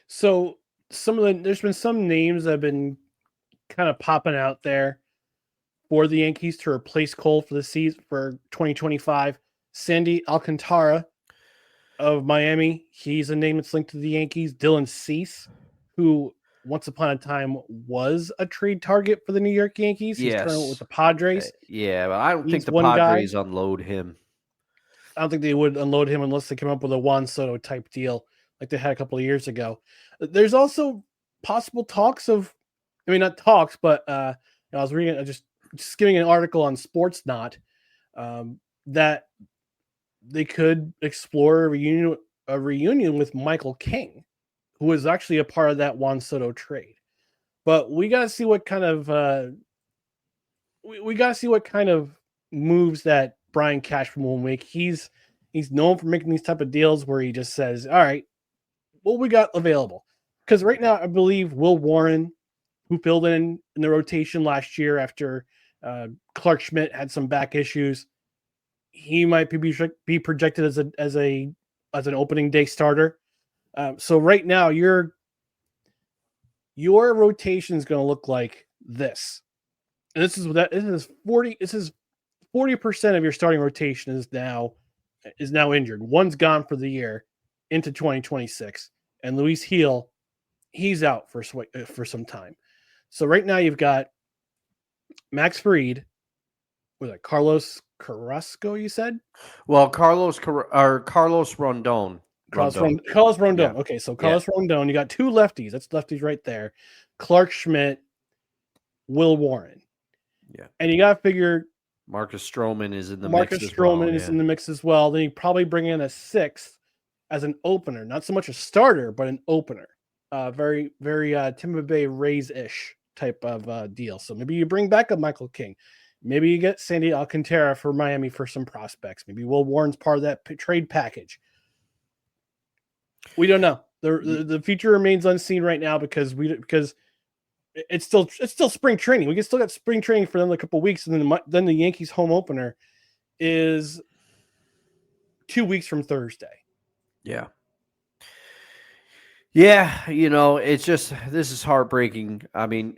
So there's been some names that have been kind of popping out there for the Yankees to replace Cole for the season for 2025. Sandy Alcantara of Miami, he's a name that's linked to the Yankees. Dylan Cease, who once upon a time was a trade target for the New York Yankees. He's currently with the Padres. Yeah, but I don't think the Padres unload him. I don't think they would unload him unless they come up with a Juan Soto type deal like they had a couple of years ago. There's also possible talks of, I mean, not talks, but I was reading, just skimming an article on Sportsnot, that they could explore a reunion with Michael King, who was actually a part of that Juan Soto trade. But we got to see what kind of we got to see what kind of moves that Brian Cashman will make. He's known for making these type of deals where he just says, all right, what we got available. Because right now, I believe Will Warren, who filled in the rotation last year after Clark Schmidt had some back issues, he might be projected as an opening day starter. So right now, your rotation is going to look like this. And this is 40% of your starting rotation is now injured. One's gone for the year into 2026, and Luis Gil, he's out for some time. So right now you've got Max Fried, Carlos Carrasco, you said? Well, Carlos Rondon. Carlos Rondon. Yeah. Okay, so Carlos Rondon, you got two lefties. That's lefties right there. Clark Schmidt, Will Warren. Yeah. And you got to figure Marcus Stroman is in the mix as well. Then you probably bring in a sixth as an opener. Not so much a starter, but an opener. Very, very Tampa Bay Rays-ish type of deal. So maybe you bring back a Michael King. Maybe you get Sandy Alcantara for Miami for some prospects. Maybe Will Warren's part of that trade package. We don't know. The future remains unseen right now because it's still spring training. We still got spring training for them a couple of weeks, and then the Yankees home opener is 2 weeks from Thursday. Yeah. Yeah, it's just, this is heartbreaking. I mean,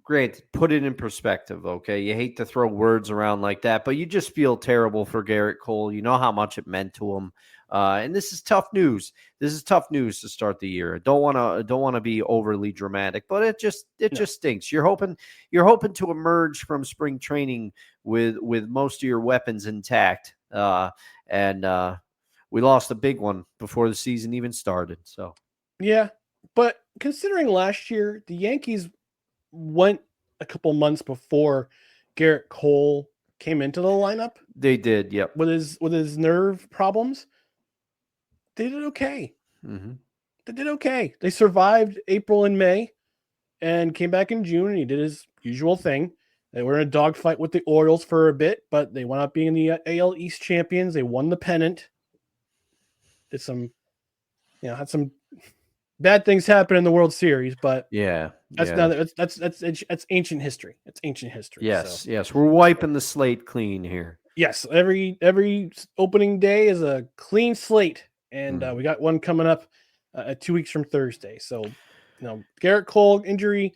Great. Put it in perspective, okay? You hate to throw words around like that, but you just feel terrible for Garrett Cole. You know how much it meant to him. And this is tough news. This is tough news to start the year. Don't want to be overly dramatic, but it just stinks. You're hoping to emerge from spring training with most of your weapons intact. And we lost a big one before the season even started. So yeah, but considering last year, the Yankees went a couple months before Garrett Cole came into the lineup. They did, yep. With his nerve problems, they did okay. Mm-hmm. They did okay. They survived April and May and came back in June, and he did his usual thing. They were in a dogfight with the Orioles for a bit, but they wound up being the AL East champions. They won the pennant. Did some, had some bad things happen in the World Series, but that's ancient history. It's ancient history. Yes, yes, we're wiping the slate clean here. Yes, every opening day is a clean slate, and we got one coming up 2 weeks from Thursday. So, Garrett Cole injury.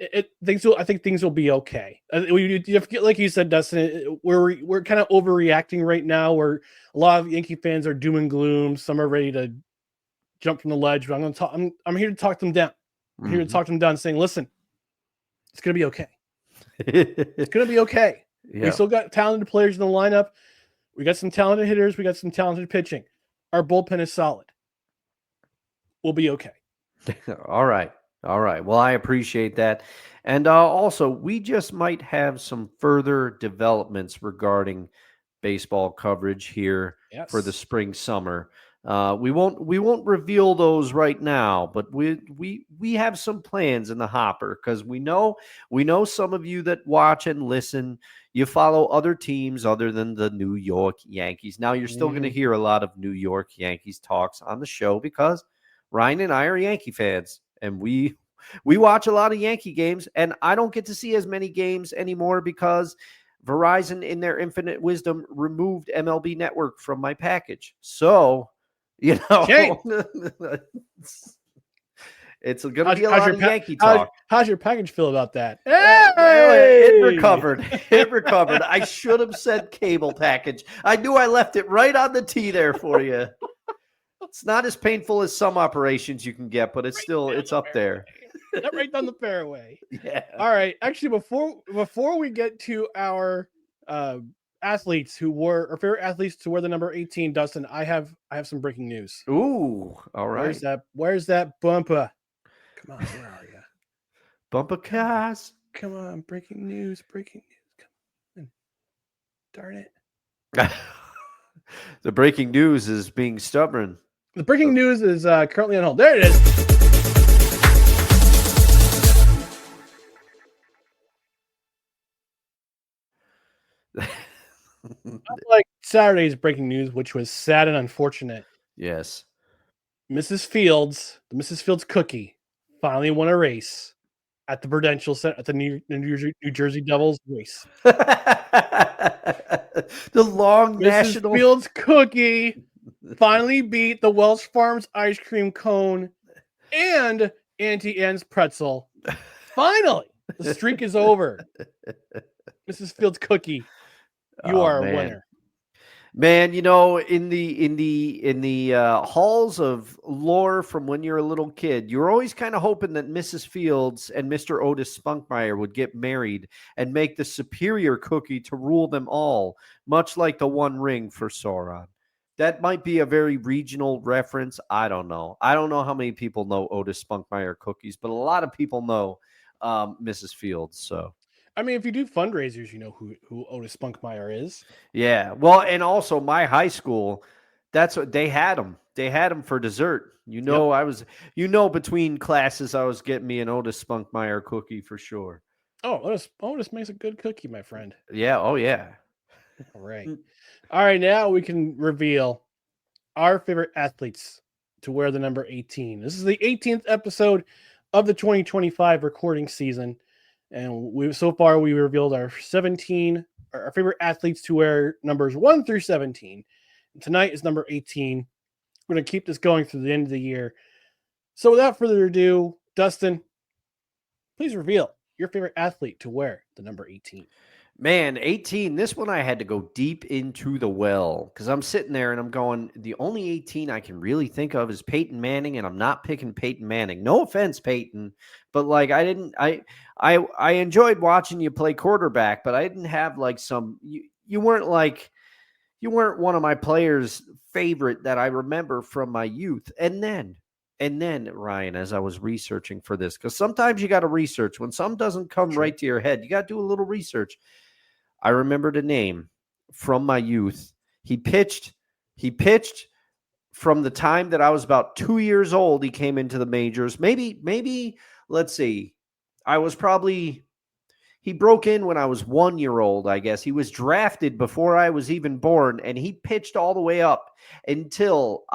I think things will be okay. Like you said, Dustin, we're kind of overreacting right now. Where a lot of Yankee fans are doom and gloom. Some are ready to jump from the ledge. But I'm here to talk them down. I'm here to talk them down, saying, listen, it's gonna be okay. It's gonna be okay. Yeah. We still got talented players in the lineup. We got some talented hitters. We got some talented pitching. Our bullpen is solid. We'll be okay. All right. Well, I appreciate that. And also, we just might have some further developments regarding baseball coverage here for the spring summer. We won't reveal those right now, but we have some plans in the hopper, because we know some of you that watch and listen, you follow other teams other than the New York Yankees. Now you're still going to hear a lot of New York Yankees talks on the show, because Ryan and I are Yankee fans, and we watch a lot of Yankee games, and I don't get to see as many games anymore because Verizon, in their infinite wisdom, removed MLB Network from my package. So, it's going to be a lot of Yankee talk. How's your package feel about that? Hey! It recovered. I should have said cable package. I knew I left it right on the tee there for you. It's not as painful as some operations you can get, but it's up there. Right down the fairway. Yeah. All right. Actually, before we get to our athletes who were our favorite athletes to wear the number 18, Dustin, I have some breaking news. Ooh, all right. Where's that bumper? Come on, where are you? Bumper cars. Come on, breaking news. Come on. Darn it. The breaking news is being stubborn. The breaking news is currently on hold. There it is. Like Saturday's breaking news, which was sad and unfortunate. Yes. The Mrs. Fields cookie finally won a race at the Prudential Center at the New Jersey Devils race. The long Mrs. national Fields cookie finally beat the Welsh Farms ice cream cone and Auntie Anne's pretzel. Finally, the streak is over. Mrs. Fields cookie, you are a winner. Man, in the halls of lore from when you're a little kid, you're always kind of hoping that Mrs. Fields and Mr. Otis Spunkmeyer would get married and make the superior cookie to rule them all, much like the One Ring for Sauron. That might be a very regional reference. I don't know. I don't know how many people know Otis Spunkmeyer cookies, but a lot of people know Mrs. Fields. So, I mean, if you do fundraisers, you know who Otis Spunkmeyer is. Yeah. Well, and also my high school, that's what they had them. They had them for dessert. Yep. Between classes, I was getting me an Otis Spunkmeyer cookie for sure. Oh, Otis makes a good cookie, my friend. Yeah. Oh, yeah. All right. All right. Now we can reveal our favorite athletes to wear the number 18. This is the 18th episode of the 2025 recording season. And we revealed our favorite athletes to wear numbers 1 through 17. And tonight is number 18. We're going to keep this going through the end of the year. So without further ado, Dustin, please reveal your favorite athlete to wear the number 18? Man, 18, this one I had to go deep into the well because I'm sitting there and I'm going, the only 18 I can really think of is Peyton Manning, and I'm not picking Peyton Manning. No offense, Peyton, but like I enjoyed watching you play quarterback, but I didn't have like you weren't one of my players' favorite that I remember from my youth. And then, Ryan, as I was researching for this, because sometimes you got to research. When something doesn't come right to your head, you got to do a little research. I remembered a name from my youth. He pitched from the time that I was about 2 years old. He came into the majors. Maybe, let's see. He broke in when I was 1 year old, I guess. He was drafted before I was even born, and he pitched all the way up until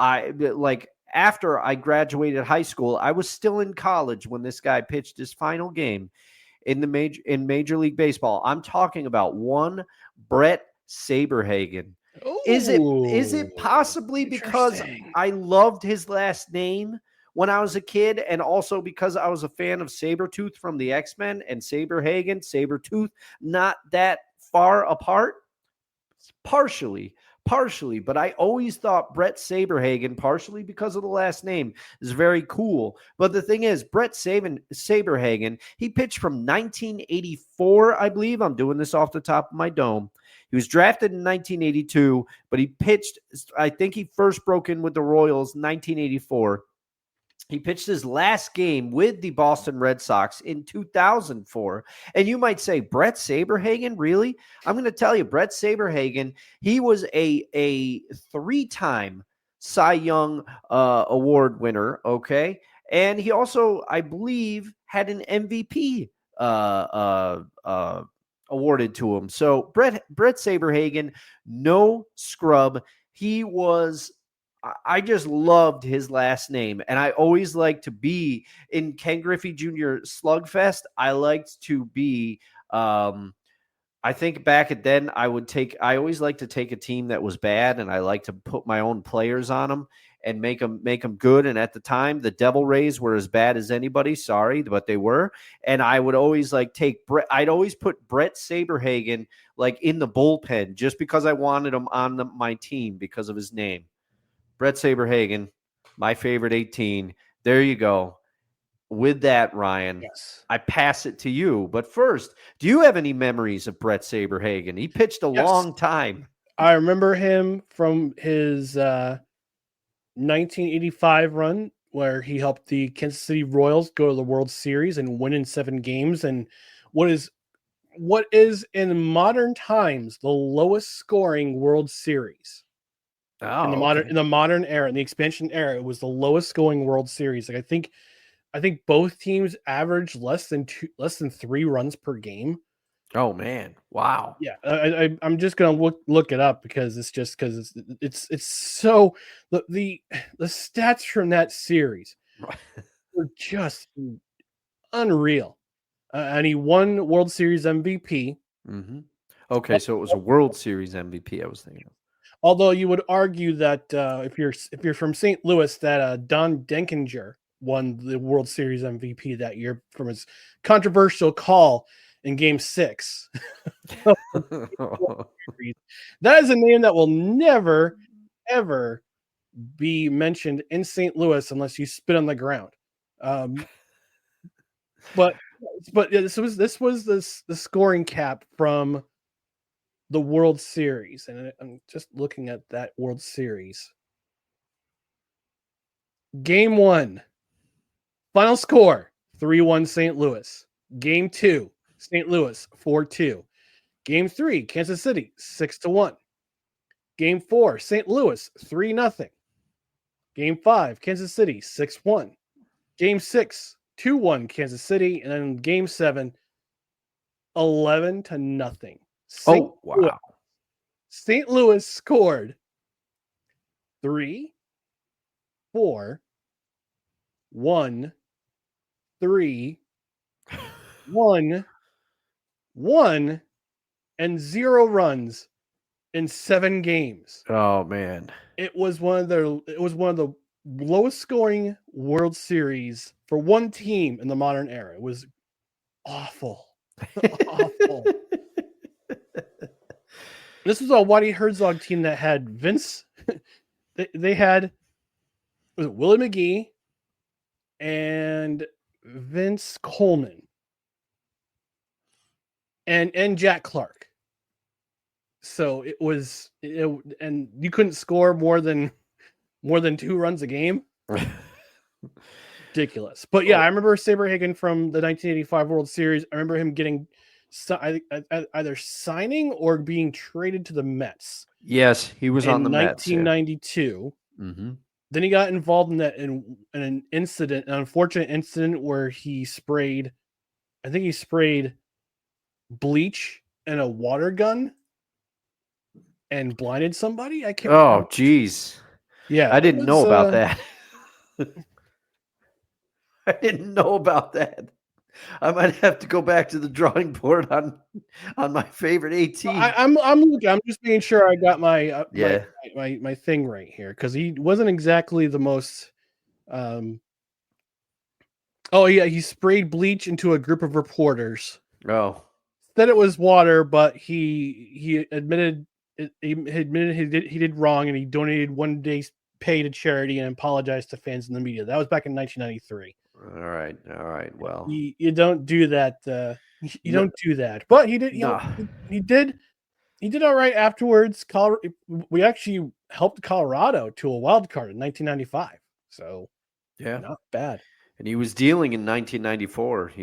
after I graduated high school. I was still in college when this guy pitched his final game in Major League Baseball. I'm talking about one Brett Saberhagen. Is it possibly because I loved his last name when I was a kid, and also because I was a fan of Sabretooth from the X-Men, and Saberhagen, Sabretooth, not that far apart? Partially, but I always thought Brett Saberhagen, partially because of the last name, is very cool. But the thing is, Brett Saberhagen, he pitched from 1984, I believe. I'm doing this off the top of my dome. He was drafted in 1982, but he pitched, I think he first broke in with the Royals in 1984. He pitched his last game with the Boston Red Sox in 2004. And you might say, Brett Saberhagen, really? I'm going to tell you, Brett Saberhagen, he was a three-time Cy Young Award winner, okay? And he also, I believe, had an MVP awarded to him. So Brett Saberhagen, no scrub. He was... I just loved his last name, and I always liked to be in Ken Griffey Jr. Slugfest. I liked to be, I think back at then I always liked to take a team that was bad, and I like to put my own players on them and make them good. And at the time, the Devil Rays were as bad as anybody. Sorry, but they were. And I would always I'd always put Brett Saberhagen like in the bullpen just because I wanted him on my team because of his name. Brett Saberhagen, my favorite 18. There you go. With that, Ryan, Yes. I pass it to you. But first, do you have any memories of Brett Saberhagen? He pitched a long time. I remember him from his 1985 run where he helped the Kansas City Royals go to the World Series and win in 7 games. And what is in modern times the lowest scoring World Series. In the modern era, in the expansion era, it was the lowest scoring World Series. Like I think both teams averaged less than 3 runs per game. Oh man! Wow. Yeah, I'm just gonna look it up because it's so the stats from that series were just unreal, and he won World Series MVP. Mm-hmm. Okay, so it was a World Series MVP. I was thinking of. Although you would argue that if you're from St. Louis, that Don Denkinger won the World Series MVP that year from his controversial call in Game 6. That is a name that will never, ever be mentioned in St. Louis unless you spit on the ground. But this was the scoring cap from the World Series, and I'm just looking at that World Series. Game 1, final score 3-1 St. Louis. Game 2, St. Louis 4-2. Game 3, Kansas City 6-1. Game 4, St. Louis 3-0. Game 5, Kansas City 6-1. Game 6, 2-1 Kansas City, and then Game 7, 11-0. Oh, wow. St. Louis scored 3, 4, 1, 3, 1, 1, and 0 runs in 7 games. Oh man. It was one of the lowest scoring World Series for one team in the modern era. It was awful. Awful. This was a Whitey Herzog team that had Vince. They had Willie McGee and Vince Coleman and Jack Clark. So and you couldn't score more than 2 runs a game. Ridiculous. But yeah, I remember Saberhagen from the 1985 World Series. I remember him getting either signing or being traded to the Mets. Yes, he was on the Mets in 1992. Mm-hmm. Then he got involved in an incident, an unfortunate incident where he sprayed bleach in a water gun and blinded somebody. I can't. Oh, geez. Yeah, I didn't know about that. I didn't know about that. I might have to go back to the drawing board on my favorite 18. I'm looking. I'm just making sure I got my my thing right here, because he wasn't exactly the most. Oh yeah, he sprayed bleach into a group of reporters. Oh, said it was water, but he admitted he did wrong, and he donated 1 day's pay to charity and apologized to fans and the media. That was back in 1993. All right. Well, you don't do that. You don't do that. But he did. He did all right afterwards. We actually helped Colorado to a wild card in 1995. So yeah, not bad. And he was dealing in 1994. He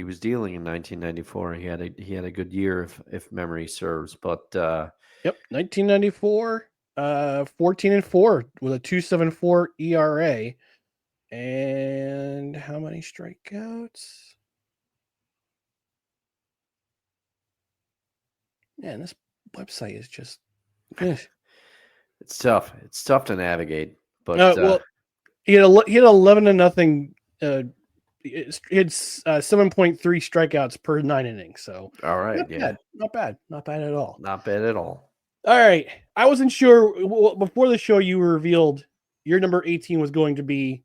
had a good year, if memory serves. But yep, 1994, 14-4 with a 2.74 ERA. And how many strikeouts? Man, this website is just it's tough. It's tough to navigate. But well, he had 11-0. He had 7.3 strikeouts per 9 innings. So all right, not bad at all. Not bad at all. All right, I wasn't sure before the show. You revealed your number 18 was going to be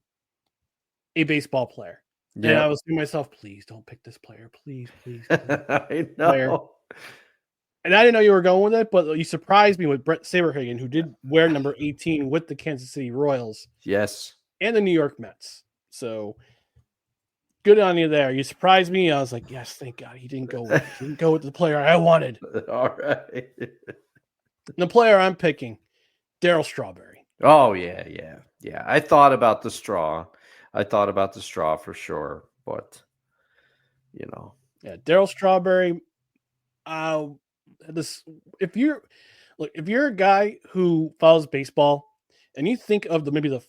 a baseball player. Yeah. And I was thinking to myself, please don't pick this player. Please. I know. Player. And I didn't know you were going with it, but you surprised me with Brett Saberhagen, who did wear number 18 with the Kansas City Royals. Yes. And the New York Mets. So good on you there. You surprised me. I was like, yes, thank God he didn't go with the player I wanted. All right. The player I'm picking, Darryl Strawberry. Oh, yeah. I thought about the straw. For sure, but Darryl Strawberry. If you're a guy who follows baseball and you think of maybe the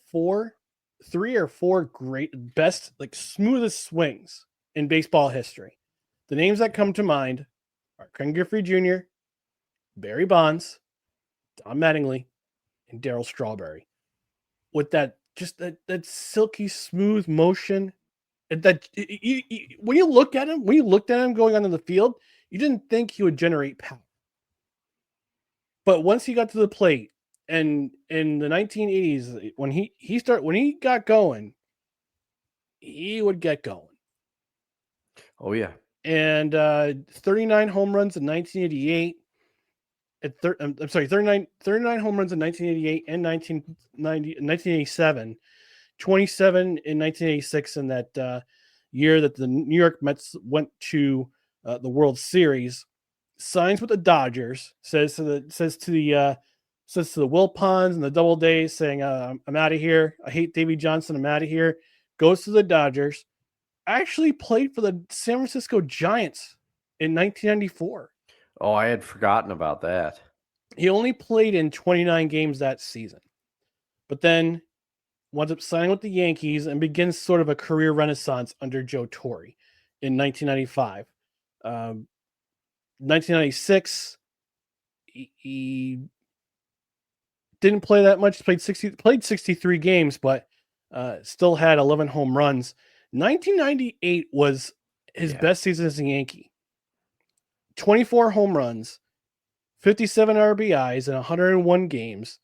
3 or 4 great, best, smoothest swings in baseball history, the names that come to mind are Ken Griffey Jr., Barry Bonds, Don Mattingly, and Darryl Strawberry. With that silky smooth motion, and when you looked at him going onto the field, you didn't think he would generate power. But once he got to the plate, and in the 1980s, when he got going, he would get going. Oh yeah. And 39 home runs in 1988. 39 home runs in 1988 and 1987, 27 in 1986 in that year that the New York Mets went to the World Series. Signs with the Dodgers, says to the Wilpons and the Doubledays, saying, I'm out of here. I hate Davey Johnson. I'm out of here. Goes to the Dodgers. Actually played for the San Francisco Giants in 1994. Oh, I had forgotten about that. He only played in 29 games that season, but then winds up signing with the Yankees and begins sort of a career renaissance under Joe Torre in 1995. 1996, he didn't play that much. Played 63 games, but still had 11 home runs. 1998 was his best season as a Yankee. 24 home runs, 57 RBIs in 101 games,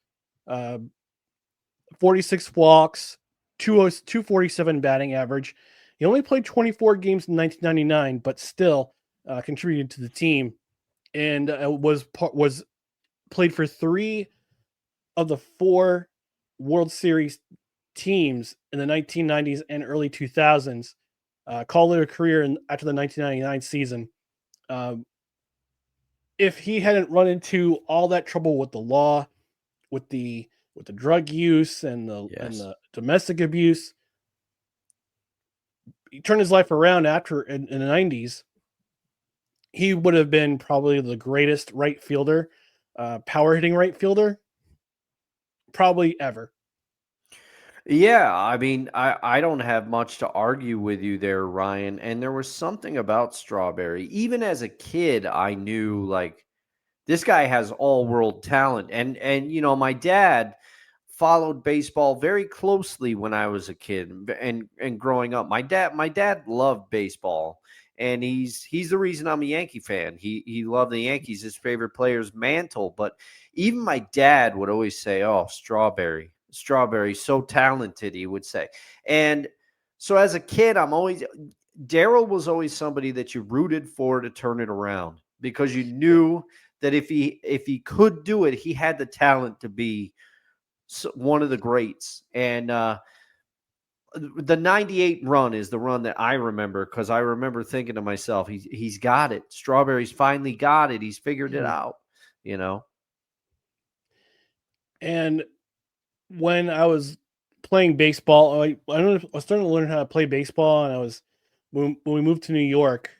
46 walks, 247 batting average. He only played 24 games in 1999, but still contributed to the team, and was played for 3 of the 4 World Series teams in the 1990s and early 2000s. Called it a career after the 1999 season. If he hadn't run into all that trouble with the law, with the drug use and the domestic abuse, he turned his life around after in the 90s. He would have been probably the greatest right fielder, power hitting right fielder, probably ever. Yeah, I mean, I don't have much to argue with you there, Ryan. And there was something about Strawberry. Even as a kid, I knew like this guy has all world talent. And you know, my dad followed baseball very closely when I was a kid and growing up. My dad loved baseball. And he's the reason I'm a Yankee fan. He loved the Yankees. His favorite player's Mantle. But even my dad would always say, "Oh, Strawberry, so talented," he would say. And so as a kid, Darryl was always somebody that you rooted for to turn it around because you knew that if he could do it, he had the talent to be one of the greats. And the 98 run is the run that I remember because I remember thinking to myself, he's got it. Strawberry's finally got it. He's figured it out, you know? And when I was playing baseball, I was starting to learn how to play baseball, and when we moved to New York,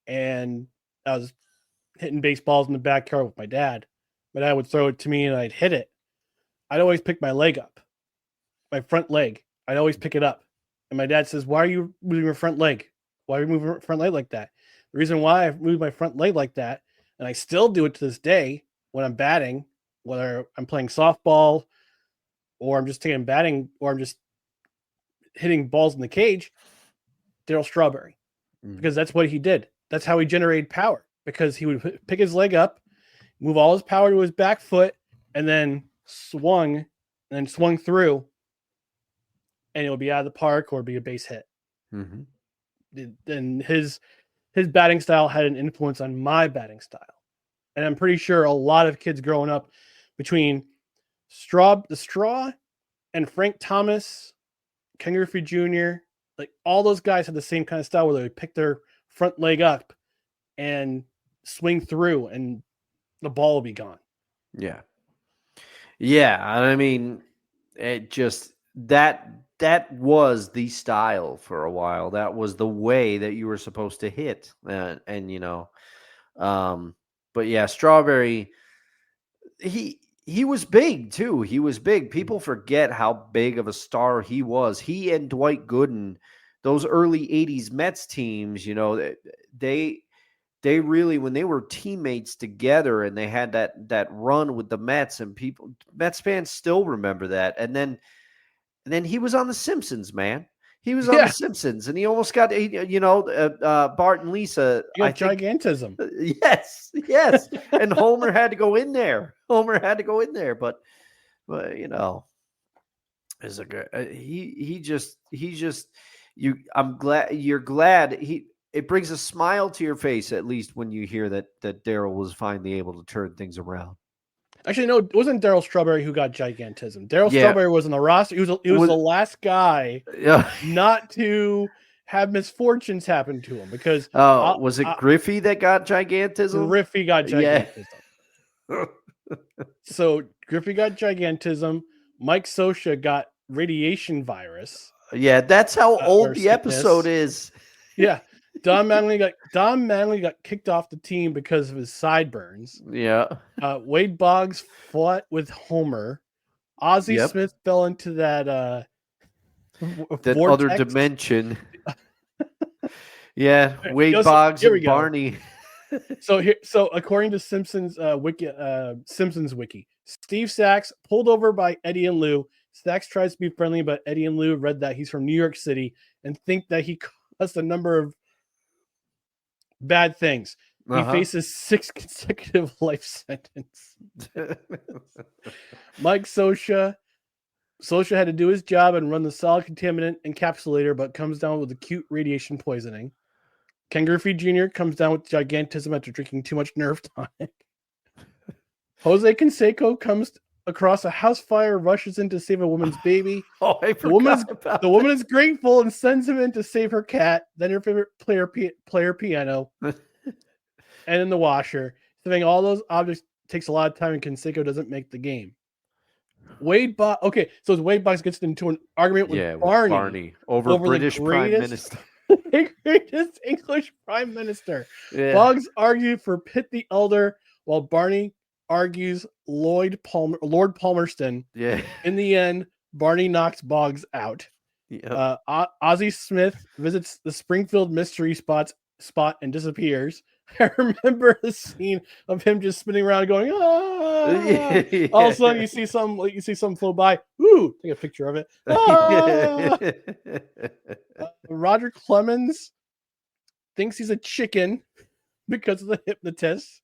and I was hitting baseballs in the backyard with my dad. My dad would throw it to me, and I'd hit it. I'd always pick my leg up, my front leg. I'd always pick it up. And my dad says, "Why are you moving your front leg? Why are you moving your front leg like that?" The reason why I moved my front leg like that, and I still do it to this day when I'm batting, whether I'm playing softball or I'm just taking batting or I'm just hitting balls in the cage, Darryl Strawberry, because that's what he did. That's how he generated power, because he would pick his leg up, move all his power to his back foot, and then swung through, and it would be out of the park or be a base hit. And his batting style had an influence on my batting style. And I'm pretty sure a lot of kids growing up between the Straw and Frank Thomas, Ken Griffey Jr., like all those guys had the same kind of style where they would pick their front leg up and swing through and the ball will be gone. Yeah. Yeah. I mean, it just, that was the style for a while. That was the way that you were supposed to hit. And you know, but yeah, Strawberry, he was big too. He was big. People forget how big of a star he was. He and Dwight Gooden, those early 80s Mets teams, you know, they really, when they were teammates together and they had that run with the Mets, and Mets fans still remember that. And then he was on The Simpsons, man. He was on The Simpsons, and he almost got, Bart and Lisa. Gigantism. Yes. And Homer had to go in there. But you know, is a good. I'm glad you're glad it brings a smile to your face, at least when you hear that Darryl was finally able to turn things around. Actually, no, it wasn't Darryl Strawberry who got gigantism. Darryl Strawberry was on the roster. He was the last guy not to have misfortunes happen to him, because was it Griffey that got gigantism? Griffey got gigantism. Yeah. So Griffey got gigantism. Mike Scioscia got radiation virus. Yeah, that's how old the episode is. Yeah. Don Manley got kicked off the team because of his sideburns. Yeah. Wade Boggs fought with Homer. Ozzie Smith fell into that other dimension. Yeah, Wade Boggs and Barney. So according to Simpsons Wiki, Steve Sachs pulled over by Eddie and Lou. Sachs tries to be friendly, but Eddie and Lou read that he's from New York City and think that he caused a number of bad things. He faces 6 consecutive life sentence. Mike Scioscia Social had to do his job and run the solid contaminant encapsulator, but comes down with acute radiation poisoning. Ken Griffey Jr. comes down with gigantism after drinking too much Nerf tonic. Jose Canseco comes across a house fire, rushes in to save a woman's baby. The woman is grateful and sends him in to save her cat, then her favorite player piano, and in the washer. Saving all those objects takes a lot of time, and Canseco doesn't make the game. Wade Boggs gets into an argument with Barney over British Prime Minister. The greatest English Prime Minister. Yeah. Boggs argued for Pitt the Elder, while Barney argues Lord Palmerston. Yeah. In the end, Barney knocks Boggs out. Yep. Ozzie Smith visits the Springfield mystery spot and disappears. I remember the scene of him just spinning around going, ah! Yeah. All of a sudden you see some flow by. Ooh, take a picture of it. Ah! Roger Clemens thinks he's a chicken because of the hypnotist.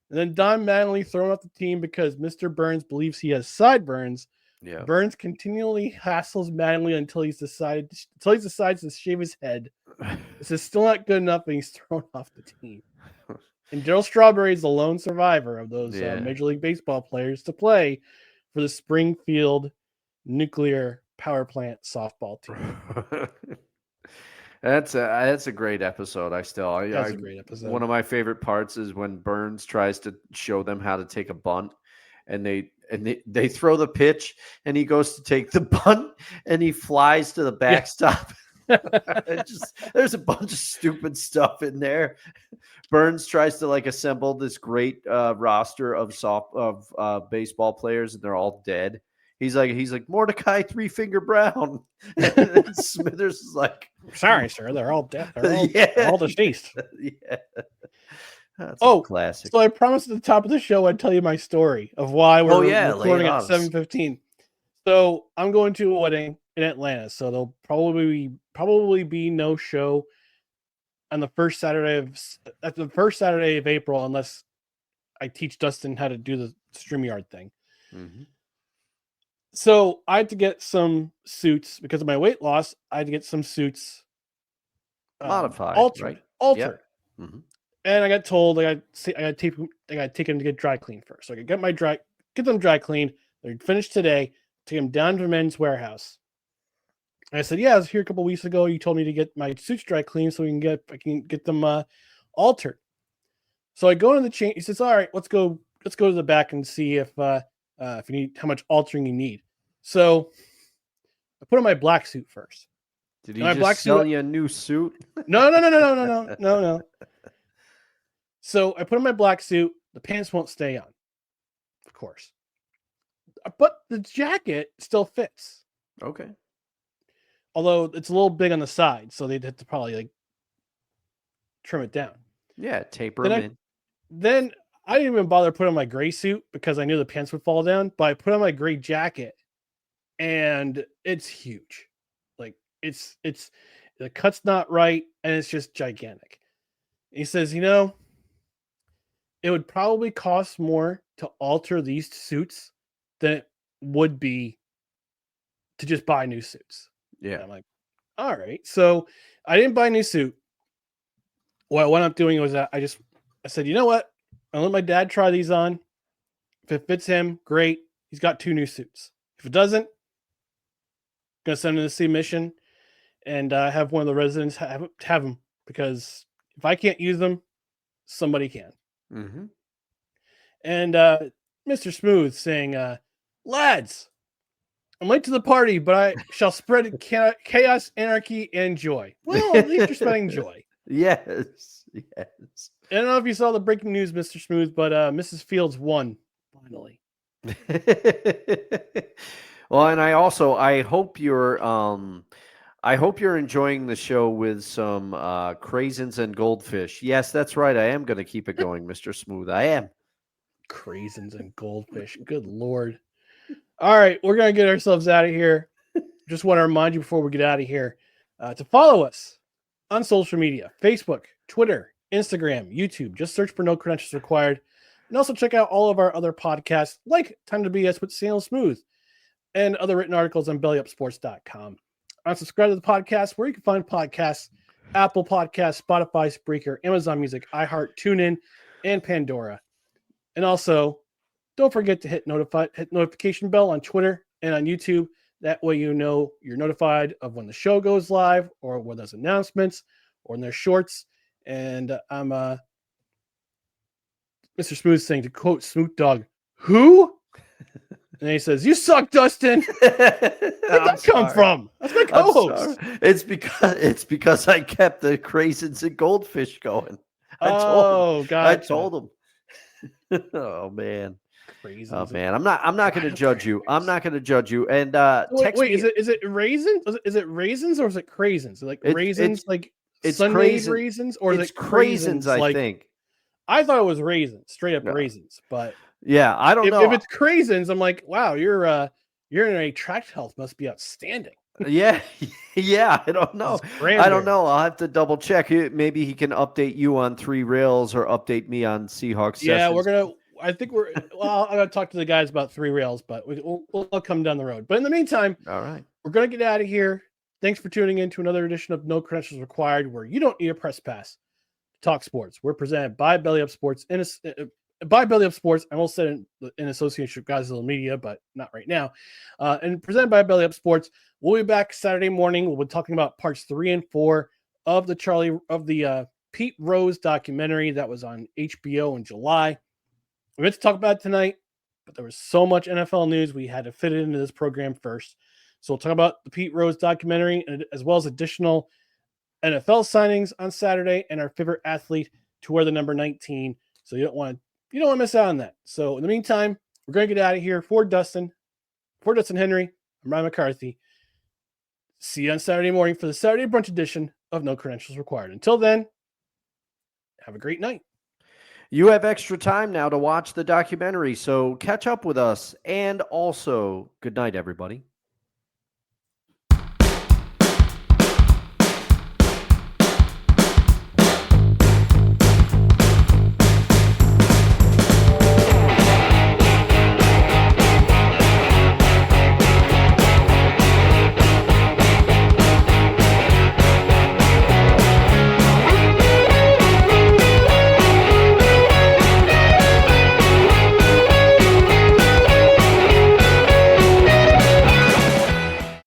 And then Don Mattingly thrown off the team because Mr. Burns believes he has sideburns. Yeah. Burns continually hassles Mattingly until he decides to shave his head. This is still not good enough, and he's thrown off the team. And Darryl Strawberry is the lone survivor of those Major League Baseball players to play for the Springfield Nuclear Power Plant softball team. That's a great episode. That's a great episode. One of my favorite parts is when Burns tries to show them how to take a bunt, and they throw the pitch, and he goes to take the bunt, and he flies to the backstop. There's a bunch of stupid stuff in there. Burns tries to assemble this great roster of baseball players, and they're all dead. He's like Mordecai Three Finger Brown, and Smithers is like, sorry, sir, they're all dead. They're all deceased. Yeah. That's classic. So I promised at the top of the show I'd tell you my story of why we're recording at 7:15. So I'm going to a wedding in Atlanta, so there'll probably be no show on the first Saturday of April unless I teach Dustin how to do the StreamYard thing. Mm-hmm. So I had to get some suits because of my weight loss. I had to get some suits modified, altered. Yep. Mm-hmm. And I got told I got to take them to get dry cleaned first. So I could get them dry cleaned. They're finished today. Take them down to Men's Warehouse. And I said, "Yeah, I was here a couple weeks ago. You told me to get my suits dry cleaned so I can get them altered." So I go into the chain. He says, "All right, let's go to the back and see if you need how much altering you need." So I put on my black suit first. Did he just sell you a new suit? No. So I put on my black suit. The pants won't stay on, of course, but the jacket still fits. Okay. Although it's a little big on the side, so they'd have to probably trim it down. Yeah, taper them in. Then I didn't even bother putting on my gray suit because I knew the pants would fall down, but I put on my gray jacket and it's huge. It's the cut's not right and it's just gigantic. He says, it would probably cost more to alter these suits than it would be to just buy new suits. Yeah. And I'm like, all right. So I didn't buy a new suit. What I wound up doing was I said, you know what? I'll let my dad try these on. If it fits him, great. He's got 2 new suits. If it doesn't, I'm going to send him to see mission and have one of the residents have them because if I can't use them, somebody can. Mm-hmm. And Mr. Smooth saying, lads, I'm late to the party, but I shall spread chaos, anarchy, and joy. Well, at least you're spreading joy. Yes. I don't know if you saw the breaking news, Mr. Smooth, but Mrs. Fields won finally. Well, and I hope you're enjoying the show with some craisins and goldfish. Yes, that's right. I am going to keep it going, Mr. Smooth. I am. Craisins and goldfish. Good Lord. All right, we're going to get ourselves out of here. Just want to remind you before we get out of here to follow us on social media, Facebook, Twitter, Instagram, YouTube. Just search for No Credentials Required. And also check out all of our other podcasts like Time to BS with Samuel Smooth. and other written articles on bellyupsports.com. Subscribe to the podcast where you can find podcasts, Apple Podcasts, Spotify, Spreaker, Amazon Music, iHeart, TuneIn, and Pandora. And also, don't forget to hit notification bell on Twitter and on YouTube. That way you know you're notified of when the show goes live or when there's announcements or when there's shorts. And I'm Mr. Smooth saying, to quote Snoop Dogg, who? And he says, "You suck, Dustin." Where did that come from? That's my co-host. It's because I kept the craisins and goldfish going. I told him. Oh man. Craisins. Oh man. I'm not going to judge you. I'm not going to judge you. And wait, is it raisins? Is it raisins or is it craisins? Like raisins, like it's Sunday raisins, or is it craisins? I think. I thought it was raisins, straight up raisins, but. Yeah, I don't know. If it's craisins, I'm like, wow, your urinary tract health must be outstanding. Yeah, I don't know. I don't know. I'll have to double check. Maybe he can update you on 3 Rails or update me on Seahawks. Yeah, sessions. I'm gonna talk to the guys about 3 Rails, but we'll come down the road. But in the meantime, all right, we're gonna get out of here. Thanks for tuning in to another edition of No Credentials Required, where you don't need a press pass to talk sports. We're presented by Belly Up Sports by Belly Up Sports. I almost said in association with Godzilla Media, but not right now. And presented by Belly Up Sports. We'll be back Saturday morning. We'll be talking about parts 3 and 4 of the Pete Rose documentary that was on HBO in July. We meant to talk about it tonight, but there was so much NFL news we had to fit it into this program first. So we'll talk about the Pete Rose documentary as well as additional NFL signings on Saturday and our favorite athlete to wear the number 19. So you don't want to miss out on that. So in the meantime, we're going to get out of here. For Dustin Henry, I'm Ryan McCarthy. See you on Saturday morning for the Saturday brunch edition of No Credentials Required. Until then, have a great night. You have extra time now to watch the documentary, so catch up with us. And also, good night, everybody.